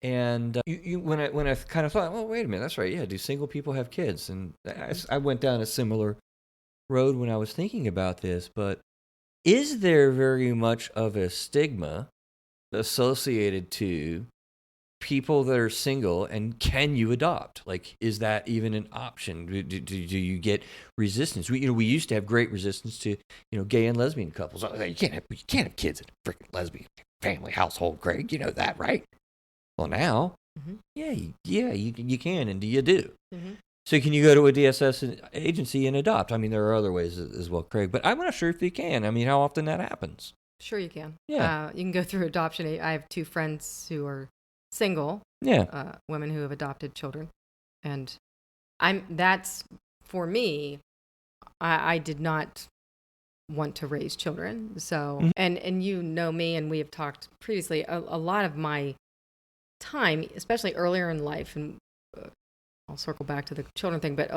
And when I kind of thought, well, wait a minute, that's right. Yeah, do single people have kids? And I went down a similar road when I was thinking about this. But is there very much of a stigma associated to people that are single, and can you adopt? Like, is that even an option? Do you get resistance? We used to have great resistance to gay and lesbian couples. Oh, you can't have kids in a freaking lesbian family household, Greg. You know that, right? Well, now, you can, and you do. Mm-hmm. So can you go to a DSS agency and adopt? I mean, there are other ways as well, Craig, but I'm not sure if you can. I mean, how often that happens? Sure you can. Yeah. You can go through adoption. I have 2 friends who are single. Yeah. Women who have adopted children. And that's, for me, I did not want to raise children. So, mm-hmm. and you know me, and we have talked previously, a lot of my time, especially earlier in life, and I'll circle back to the children thing, but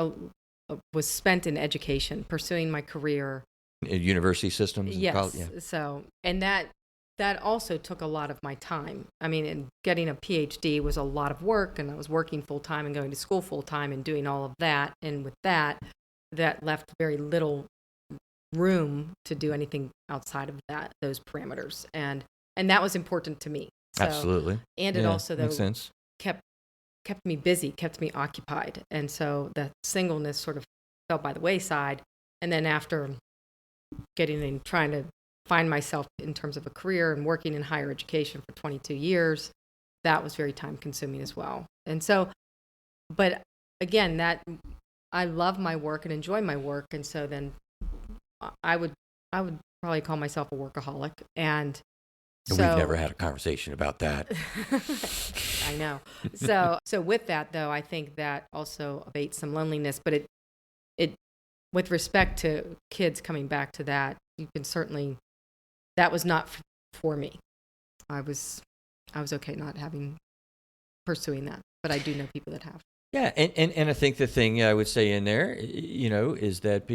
was spent in education, pursuing my career. University systems? Yes. College, yeah. So, and that also took a lot of my time. I mean, and getting a PhD was a lot of work, and I was working full time and going to school full time and doing all of that. And with that left very little room to do anything outside of those parameters. And that was important to me. So, absolutely. And it also, though, makes sense. kept me busy, kept me occupied. And so that singleness sort of fell by the wayside. And then after trying to find myself in terms of a career and working in higher education for 22 years, that was very time consuming as well. And so, but again, I love my work and enjoy my work. And so then I would probably call myself a workaholic. And so, we've never had a conversation about that. I know. So with that, though, I think that also abates some loneliness. But it with respect to kids, coming back to that, you can certainly, that was not for me. I was okay not pursuing that, but I do know people that have. Yeah, and I think the thing I would say in there, is that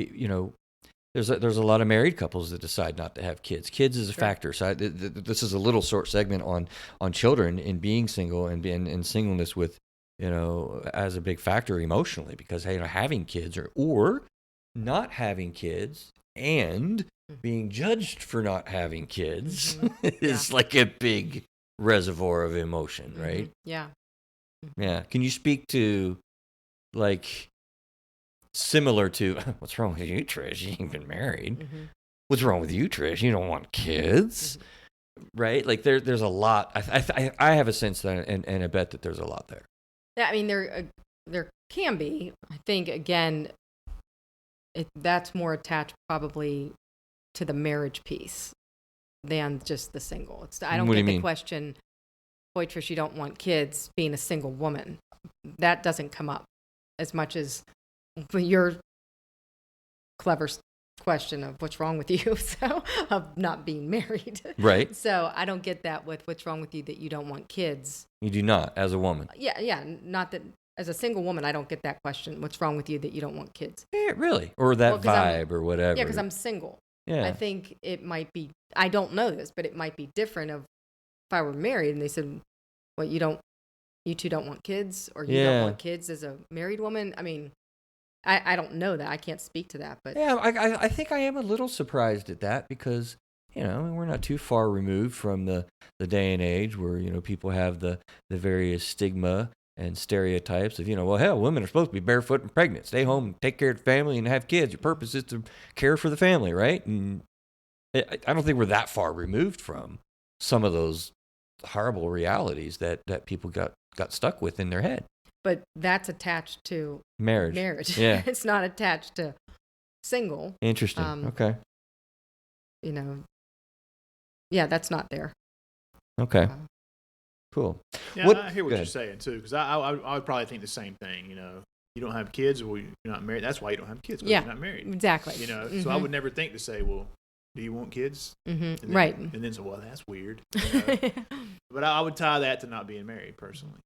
there's a lot of married couples that decide not to have kids. Kids is a factor. So this is a little short segment on children and being single and singleness with as a big factor emotionally, because having kids or not having kids and being judged for not having kids is like a big reservoir of emotion, right? Yeah. Yeah. Can you speak to, like, similar to, what's wrong with you, Trish? You ain't been married. Mm-hmm. What's wrong with you, Trish? You don't want kids, right? Like there's a lot. I have a sense that, and I bet that there's a lot there. Yeah, I mean, there can be. I think, again, that's more attached probably to the marriage piece than just the single. I don't get the question, boy, Trish, you don't want kids, being a single woman. That doesn't come up as much as your clever question of what's wrong with you, so of not being married. Right. So I don't get that with what's wrong with you that you don't want kids. You do not, as a woman. Yeah. Not that as a single woman, I don't get that question. What's wrong with you that you don't want kids? Yeah, really? Or that vibe or whatever. Yeah, because I'm single. Yeah. I think it might be, I don't know this, but it might be different if I were married and they said, well, you two don't want kids, or you don't want kids as a married woman. I mean, I don't know that. I can't speak to that. But yeah, I think I am a little surprised at that, because, we're not too far removed from the day and age where, people have the various stigma and stereotypes of, well, hell, women are supposed to be barefoot and pregnant, stay home, take care of the family, and have kids. Your purpose is to care for the family, right? And I don't think we're that far removed from some of those horrible realities that people got stuck with in their head. But that's attached to marriage. Yeah. It's not attached to single. Interesting. Okay. Yeah, that's not there. Okay. Cool. Yeah, I hear what you're saying too, because I would probably think the same thing. You know, you don't have kids, well, you're not married. That's why you don't have kids. Because you're not married. Exactly. You know, so I would never think to say, well, do you want kids? And then, right. And then say, well, that's weird. You know? But I would tie that to not being married personally.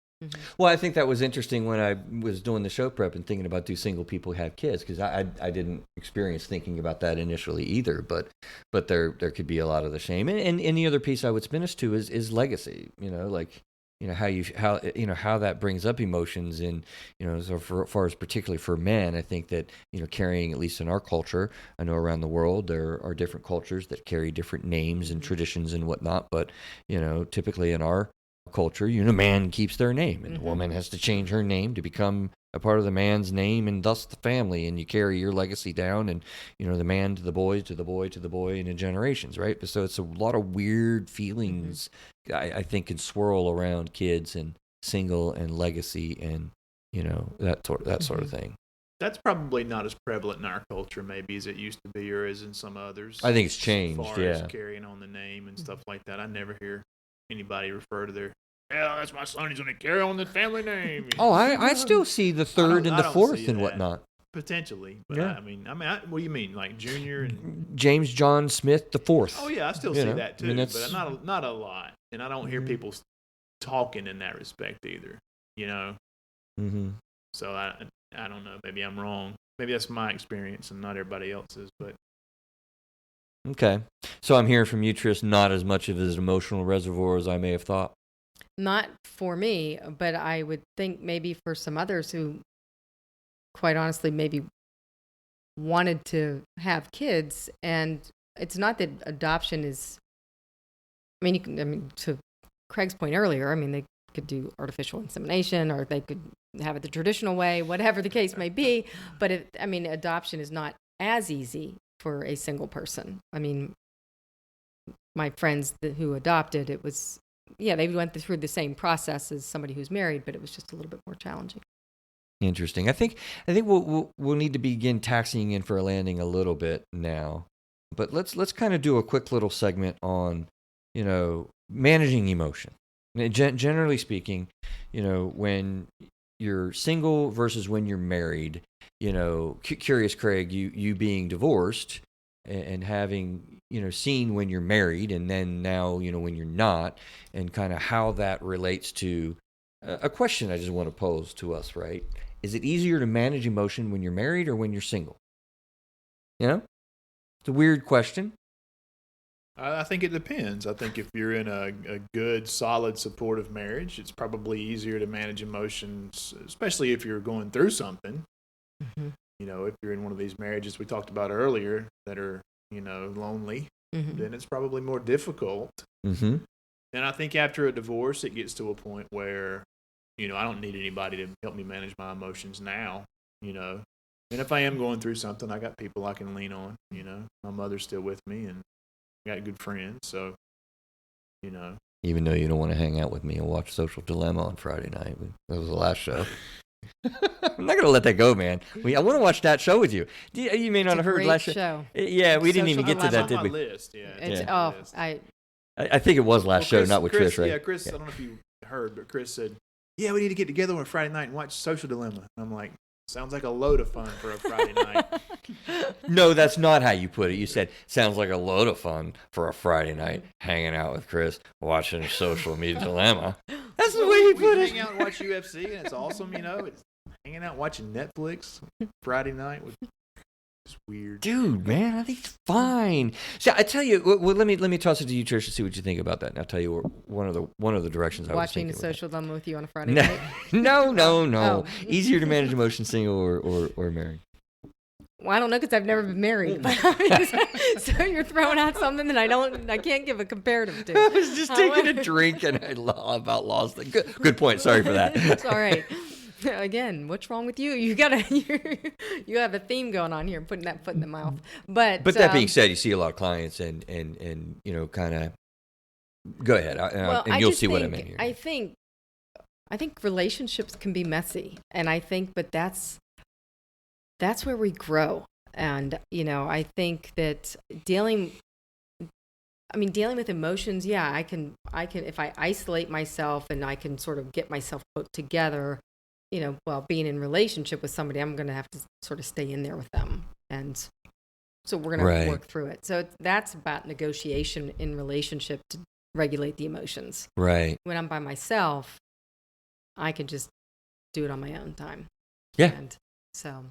Well, I think that was interesting when I was doing the show prep and thinking about, do single people have kids? Because I didn't experience thinking about that initially either, but there could be a lot of the shame. And the other piece I would spin us to is legacy. You know, like, you know, how that brings up emotions. And, you know, so for, as far as particularly for men, I think that, you know, carrying, at least in our culture, I know around the world there are different cultures that carry different names and traditions and whatnot, but, you know, typically in our culture, you know, man keeps their name, and the woman has to change her name to become a part of the man's name, and thus the family, and you carry your legacy down, and, you know, the man to the boy to the boy to the boy, and in generations, right? So it's a lot of weird feelings I think can swirl around kids and single and legacy and, you know, that sort of thing. That's probably not as prevalent in our culture maybe as it used to be, or as in some others. I think it's changed. As far as carrying on the name and stuff like that. I never hear anybody refer to their, that's my son, he's going to carry on the family name. Oh, I still see the third and the fourth and whatnot. Potentially. But I mean, what do you mean? Like Junior and James John Smith the fourth. Oh, yeah, I still see that too. But not a lot. And I don't hear people talking in that respect either, you know? So I don't know. Maybe I'm wrong. Maybe that's my experience and not everybody else's, but. Okay. So I'm hearing from you, Trish, not as much of an emotional reservoir as I may have thought. Not for me, but I would think maybe for some others who, quite honestly, maybe wanted to have kids. And it's not that adoption is, to Craig's point earlier, they could do artificial insemination, or they could have it the traditional way, whatever the case may be. But adoption is not as easy for a single person. My friends who adopted, it was, they went through the same process as somebody who's married, but it was just a little bit more challenging. Interesting. I think we'll need to begin taxiing in for a landing a little bit now, but let's kind of do a quick little segment on, you know, managing emotion. Generally speaking, you know, when you're single versus when you're married, you know, curious, Craig, you being divorced and having, you know, seen when you're married and then now, you know, when you're not, and kind of how that relates to a question I just want to pose to us, right? Is it easier to manage emotion when you're married or when you're single? You know, it's a weird question. I think it depends. I think if you're in a good, solid, supportive marriage, it's probably easier to manage emotions, especially if you're going through something. You know, if you're in one of these marriages we talked about earlier that are, you know, lonely, then it's probably more difficult. And I think after a divorce, it gets to a point where, you know, I don't need anybody to help me manage my emotions now, you know. And if I am going through something, I got people I can lean on, you know. My mother's still with me, and I got good friends, so, you know. Even though you don't want to hang out with me and watch Social Dilemma on Friday night. That was the last show. I'm not going to let that go, man. I want to watch that show with you. You may not have heard last show. Yeah, we didn't even get to that, did we? List. I think it was last show, not with Trish, right? Yeah, Chris, I don't know if you heard, but Chris said, yeah, we need to get together on a Friday night and watch Social Dilemma. And I'm like, sounds like a load of fun for a Friday night. No, that's not how you put it. You said, sounds like a load of fun for a Friday night, hanging out with Chris, watching a Social Media Dilemma. That's the way you put it. Hang out and watch UFC, and it's awesome, you know. It's hanging out watching Netflix Friday night. It's weird. Dude, man, I think it's fine. So I tell you, well, let me toss it to you, Trish, to see what you think about that. And I'll tell you one of the directions I was thinking. Watching Social Dilemma with you on a Friday night? No. Oh. Easier to manage emotion single or married? Well, I don't know because I've never been married. But so you're throwing out something that I can't give a comparative to. I was just taking a drink and I about lost it. Good point. Sorry for that. It's all right. Again, what's wrong with you? You have a theme going on here, putting that foot in the mouth. But that being said, you see a lot of clients and you know, kind of go ahead and you'll see what I mean here. I think relationships can be messy, and I think, but that's where we grow. And you know, I think that dealing I mean, dealing with emotions, yeah, I can, if I isolate myself and I can sort of get myself put together, while being in relationship with somebody, I'm going to have to sort of stay in there with them. And so we're going to work through it. So that's about negotiation in relationship to regulate the emotions. Right. When I'm by myself, I can just do it on my own time. Yeah. And so.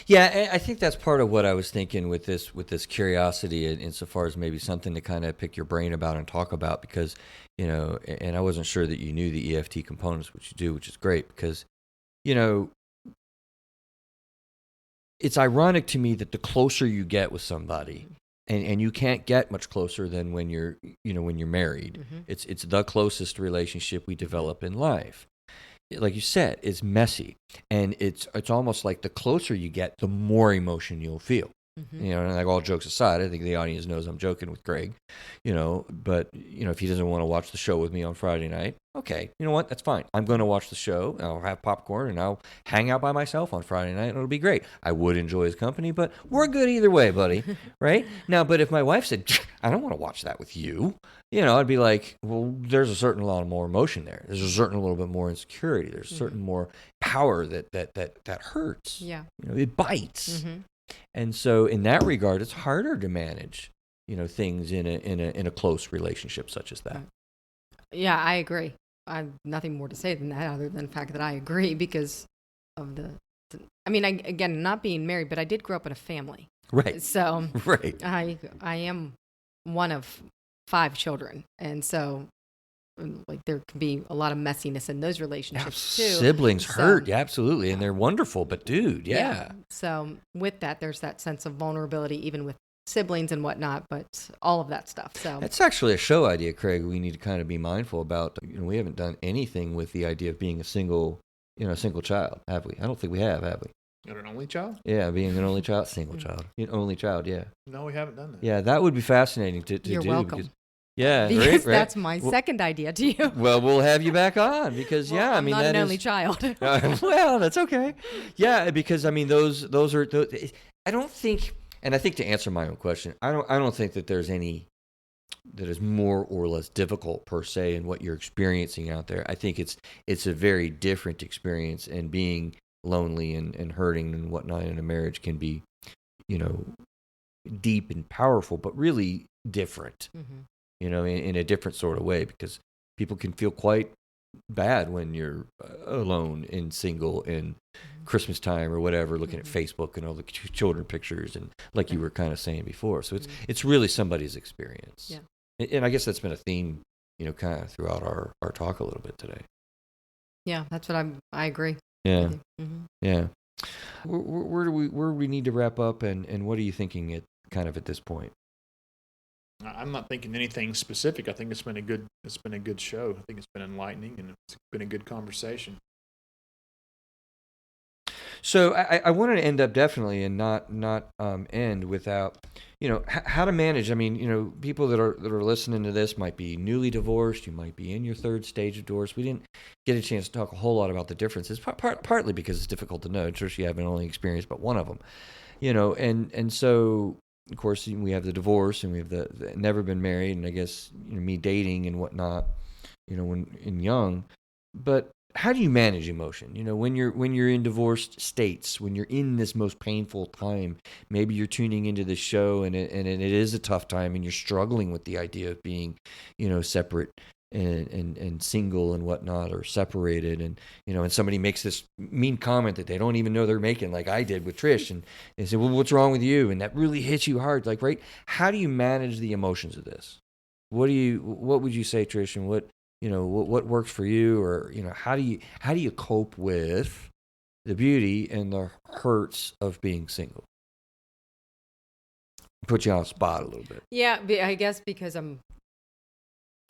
Yeah, I think that's part of what I was thinking with this curiosity, insofar as maybe something to kind of pick your brain about and talk about, because, and I wasn't sure that you knew the EFT components, which you do, which is great, because, it's ironic to me that the closer you get with somebody, and you can't get much closer than when you're married. Mm-hmm. It's the closest relationship we develop in life. Like you said, it's messy, and it's almost like the closer you get, the more emotion you'll feel. Mm-hmm. And like, all jokes aside, I think the audience knows I'm joking with Greg, but if he doesn't want to watch the show with me on Friday night, okay, you know what? That's fine. I'm going to watch the show. I'll have popcorn and I'll hang out by myself on Friday night, and it'll be great. I would enjoy his company, but we're good either way, buddy. Right? Now, but if my wife said, I don't want to watch that with you, I'd be like, well, there's a certain lot of more emotion there. There's a certain little bit more insecurity. There's a certain more power that hurts. Yeah. It bites. Mm-hmm. And so in that regard, it's harder to manage, things in a close relationship such as that. Yeah, I agree. I have nothing more to say than that, other than the fact that I agree because of again, not being married, but I did grow up in a family. Right. So right. I am one of 5 children. And so there can be a lot of messiness in those relationships too. Siblings hurt, absolutely, and they're wonderful, but dude, yeah. So with that, there's that sense of vulnerability, even with siblings and whatnot, but all of that stuff. So that's actually a show idea, Craig. We need to kind of be mindful about. We haven't done anything with the idea of being a single child, have we? I don't think we have we? You're an only child? Yeah, being an only child, single child, only child. Yeah. No, we haven't done that. Yeah, that would be fascinating to You're do. welcome. Because, yeah, because right. That's my second idea to you. Well, we'll have you back on because I'm not an only child. Well, that's okay. Yeah, because those are. I don't think, and I think to answer my own question, I don't think that there's any that is more or less difficult per se in what you're experiencing out there. I think it's a very different experience, and being lonely and hurting and whatnot in a marriage can be, deep and powerful, but really different. Mm-hmm. In a different sort of way, because people can feel quite bad when you're alone and single in Christmas time or whatever, looking at Facebook and all the children pictures, and like you were kind of saying before. So it's really somebody's experience. Yeah. And I guess that's been a theme, kind of throughout our talk a little bit today. Yeah, that's what I agree. Yeah. Mm-hmm. Yeah. Where do we need to wrap up, and what are you thinking at this point? I'm not thinking anything specific. I think it's been a good show. I think it's been enlightening, and it's been a good conversation. So I wanted to end up definitely, and not end without, how to manage. I mean, people that are listening to this might be newly divorced. You might be in your 3rd stage of divorce. We didn't get a chance to talk a whole lot about the differences, partly because it's difficult to know. Trish, you haven't only experienced but one of them, and so. Of course, we have the divorce, and we have the never been married, and I guess me dating and whatnot, when young. But how do you manage emotion? When you're in divorced states, when you're in this most painful time, maybe you're tuning into this show, and it is a tough time, and you're struggling with the idea of being, separate and single and whatnot, or separated, and and somebody makes this mean comment that they don't even know they're making, like I did with Trish, and they say, well, what's wrong with you? And that really hits you hard, like, right? How do you manage the emotions of this? What would you say, Trish, and what works for you, or how do you cope with the beauty and the hurts of being single? Put you on the spot a little bit. Yeah, I guess because I'm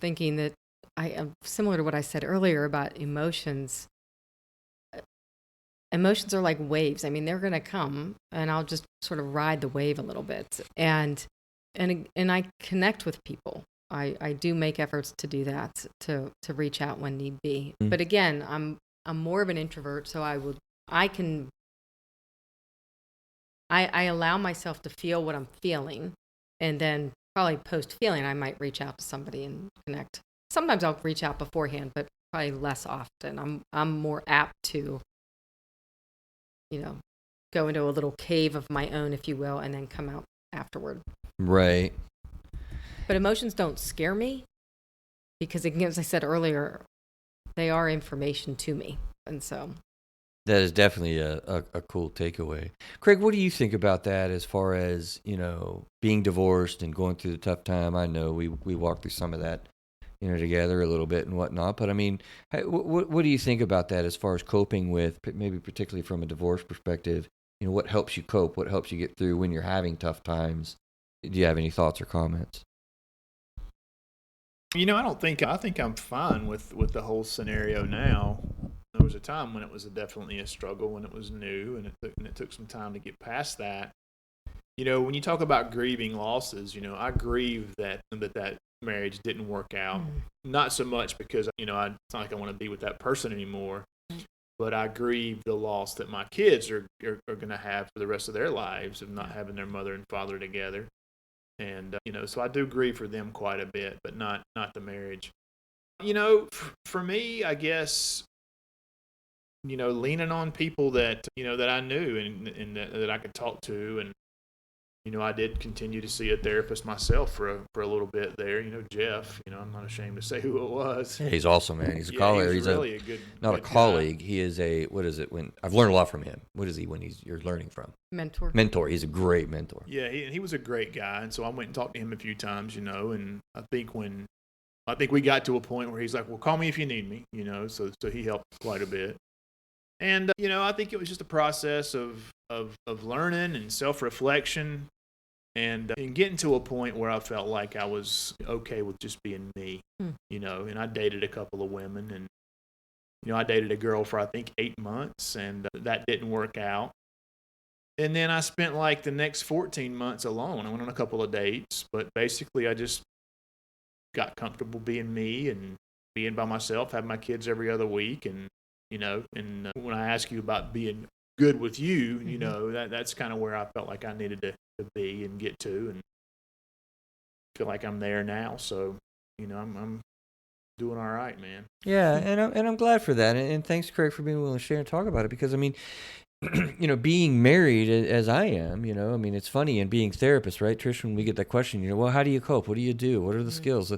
thinking that I am similar to what I said earlier about emotions. Emotions are like waves. I mean, they're going to come, and I'll just sort of ride the wave a little bit. And I connect with people. I do make efforts to do that, to reach out when need be. Mm-hmm. But again, I'm more of an introvert, so I allow myself to feel what I'm feeling, and then probably post-feeling, I might reach out to somebody and connect. Sometimes I'll reach out beforehand, but probably less often. I'm more apt to, go into a little cave of my own, if you will, and then come out afterward. Right. But emotions don't scare me because, again, as I said earlier, they are information to me. And so that is definitely a cool takeaway. Craig, what do you think about that as far as, being divorced and going through the tough time? I know we walked through some of that, together a little bit and whatnot. But I mean, what do you think about that as far as coping with, maybe particularly from a divorce perspective? What helps you cope? What helps you get through when you're having tough times? Do you have any thoughts or comments? I think I'm fine with the whole scenario now. There was a time when it was definitely a struggle, when it was new, and it took some time to get past that. When you talk about grieving losses, I grieve that marriage didn't work out. Not so much because, it's not like I want to be with that person anymore, but I grieve the loss that my kids are going to have for the rest of their lives of not having their mother and father together. And, so I do grieve for them quite a bit, but not the marriage. For me, I guess, leaning on people that, that I knew and that I could talk to. And, I did continue to see a therapist myself for a little bit there. Jeff, I'm not ashamed to say who it was. Yeah, he's awesome, man. He's a colleague. He's really a good not a colleague. Guy. He is what is it when I've learned a lot from him. What is he when you're learning from? Mentor. He's a great mentor. Yeah, he was a great guy. And so I went and talked to him a few times, and I think we got to a point where he's like, well, call me if you need me, so he helped quite a bit. And, I think it was just a process of learning and self-reflection and getting to a point where I felt like I was okay with just being me, and I dated a couple of women and, I dated a girl for, I think, 8 months and that didn't work out. And then I spent like the next 14 months alone. I went on a couple of dates, but basically I just got comfortable being me and being by myself, having my kids every other week. And, when I ask you about being good with you, that's kind of where I felt like I needed to be and get to, and feel like I'm there now. So, I'm doing all right, man. Yeah, and I'm glad for that. And thanks, Craig, for being willing to share and talk about it, because I mean, being married as I am, it's funny, and being therapist, right, Trish, when we get that question, well, how do you cope? What do you do? What are the skills?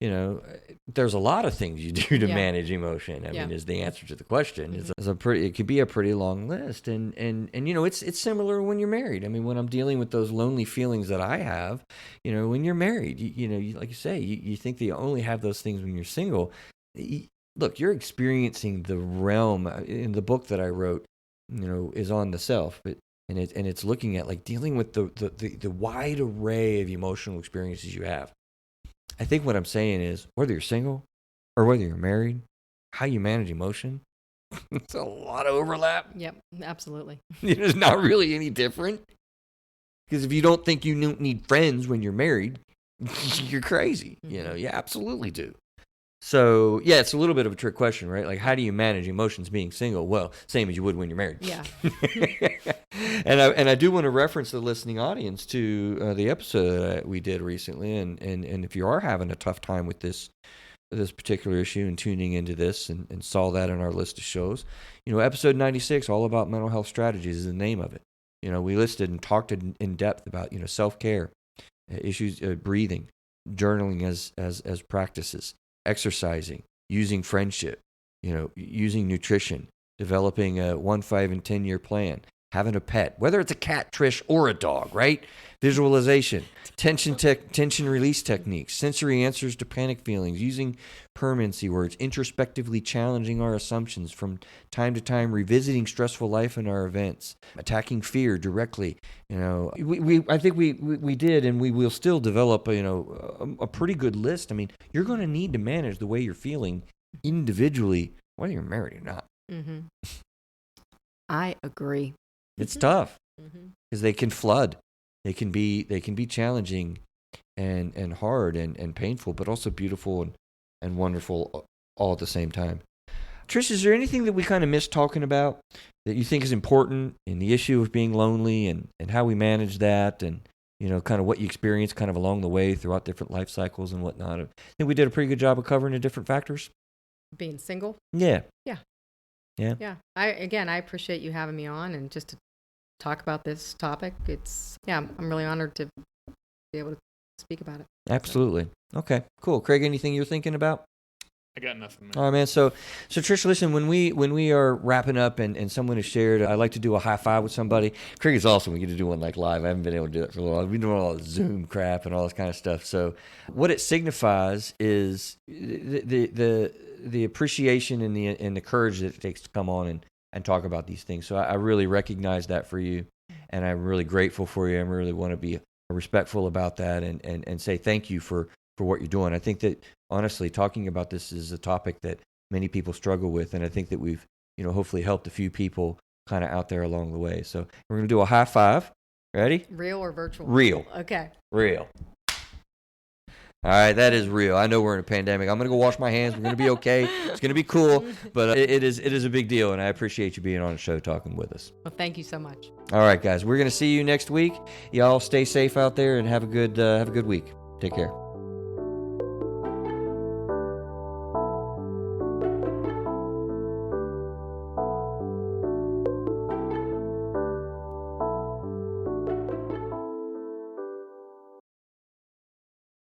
There's a lot of things you do to manage emotion. I mean, is the answer to the question. It could be a pretty long list. And it's similar when you're married. I mean, when I'm dealing with those lonely feelings that I have, when you're married, you like you say, you think that you only have those things when you're single. Look, you're experiencing the realm in the book that I wrote, is on the self, and it's looking at like dealing with the wide array of emotional experiences you have. I think what I'm saying is, whether you're single or whether you're married, how you manage emotion, it's a lot of overlap. Yep, absolutely. It's not really any different. Because if you don't think you need friends when you're married, you're crazy. You absolutely do. So, yeah, it's a little bit of a trick question, right? Like, how do you manage emotions being single? Well, same as you would when you're married. Yeah. And I do want to reference the listening audience to the episode that we did recently. And if you are having a tough time with this particular issue and tuning into this and saw that in our list of shows, episode 96, All About Mental Health Strategies, is the name of it. We listed and talked in depth about, self-care, issues, breathing, journaling as practices, exercising, using friendship, using nutrition, developing a 1, 5, and 10-year plan, having a pet, whether it's a cat, Trish, or a dog, right? Visualization, tension release techniques, sensory answers to panic feelings, using permanency words, introspectively challenging our assumptions from time to time, revisiting stressful life in our events, attacking fear directly. I think we did, and we will still develop a pretty good list. I mean, you're going to need to manage the way you're feeling individually, whether you're married or not. Mm-hmm. I agree. It's tough because they can flood. They can be challenging and hard and painful, but also beautiful and wonderful all at the same time. Trish, is there anything that we kind of missed talking about that you think is important in the issue of being lonely and how we manage that and kind of what you experienced kind of along the way throughout different life cycles and whatnot. I think we did a pretty good job of covering the different factors. Being single. Yeah. I appreciate you having me on and just to talk about this topic. I'm really honored to be able to speak about it. Absolutely. Okay, cool. Craig, anything you're thinking about? I got nothing, man. All right, man. So Trish, listen, when we are wrapping up and someone has shared, I like to do a high five with somebody. Craig is awesome. We get to do one like live. I haven't been able to do that for a while. We've been doing all the Zoom crap and all this kind of stuff. So what it signifies is the appreciation and the courage that it takes to come on and talk about these things. So I really recognize that for you, and I'm really grateful for you. I really want to be respectful about that and say thank you for what you're doing. I think that, honestly, talking about this is a topic that many people struggle with, and I think that we've, hopefully helped a few people kind of out there along the way. So we're going to do a high five. Ready? Real or virtual? Real. Okay. Real. All right, that is real. I know we're in a pandemic. I'm going to go wash my hands. We're going to be okay. It's going to be cool, but it is a big deal, and I appreciate you being on the show talking with us. Well, thank you so much. All right, guys, we're going to see you next week. Y'all stay safe out there and have a good week. Take care.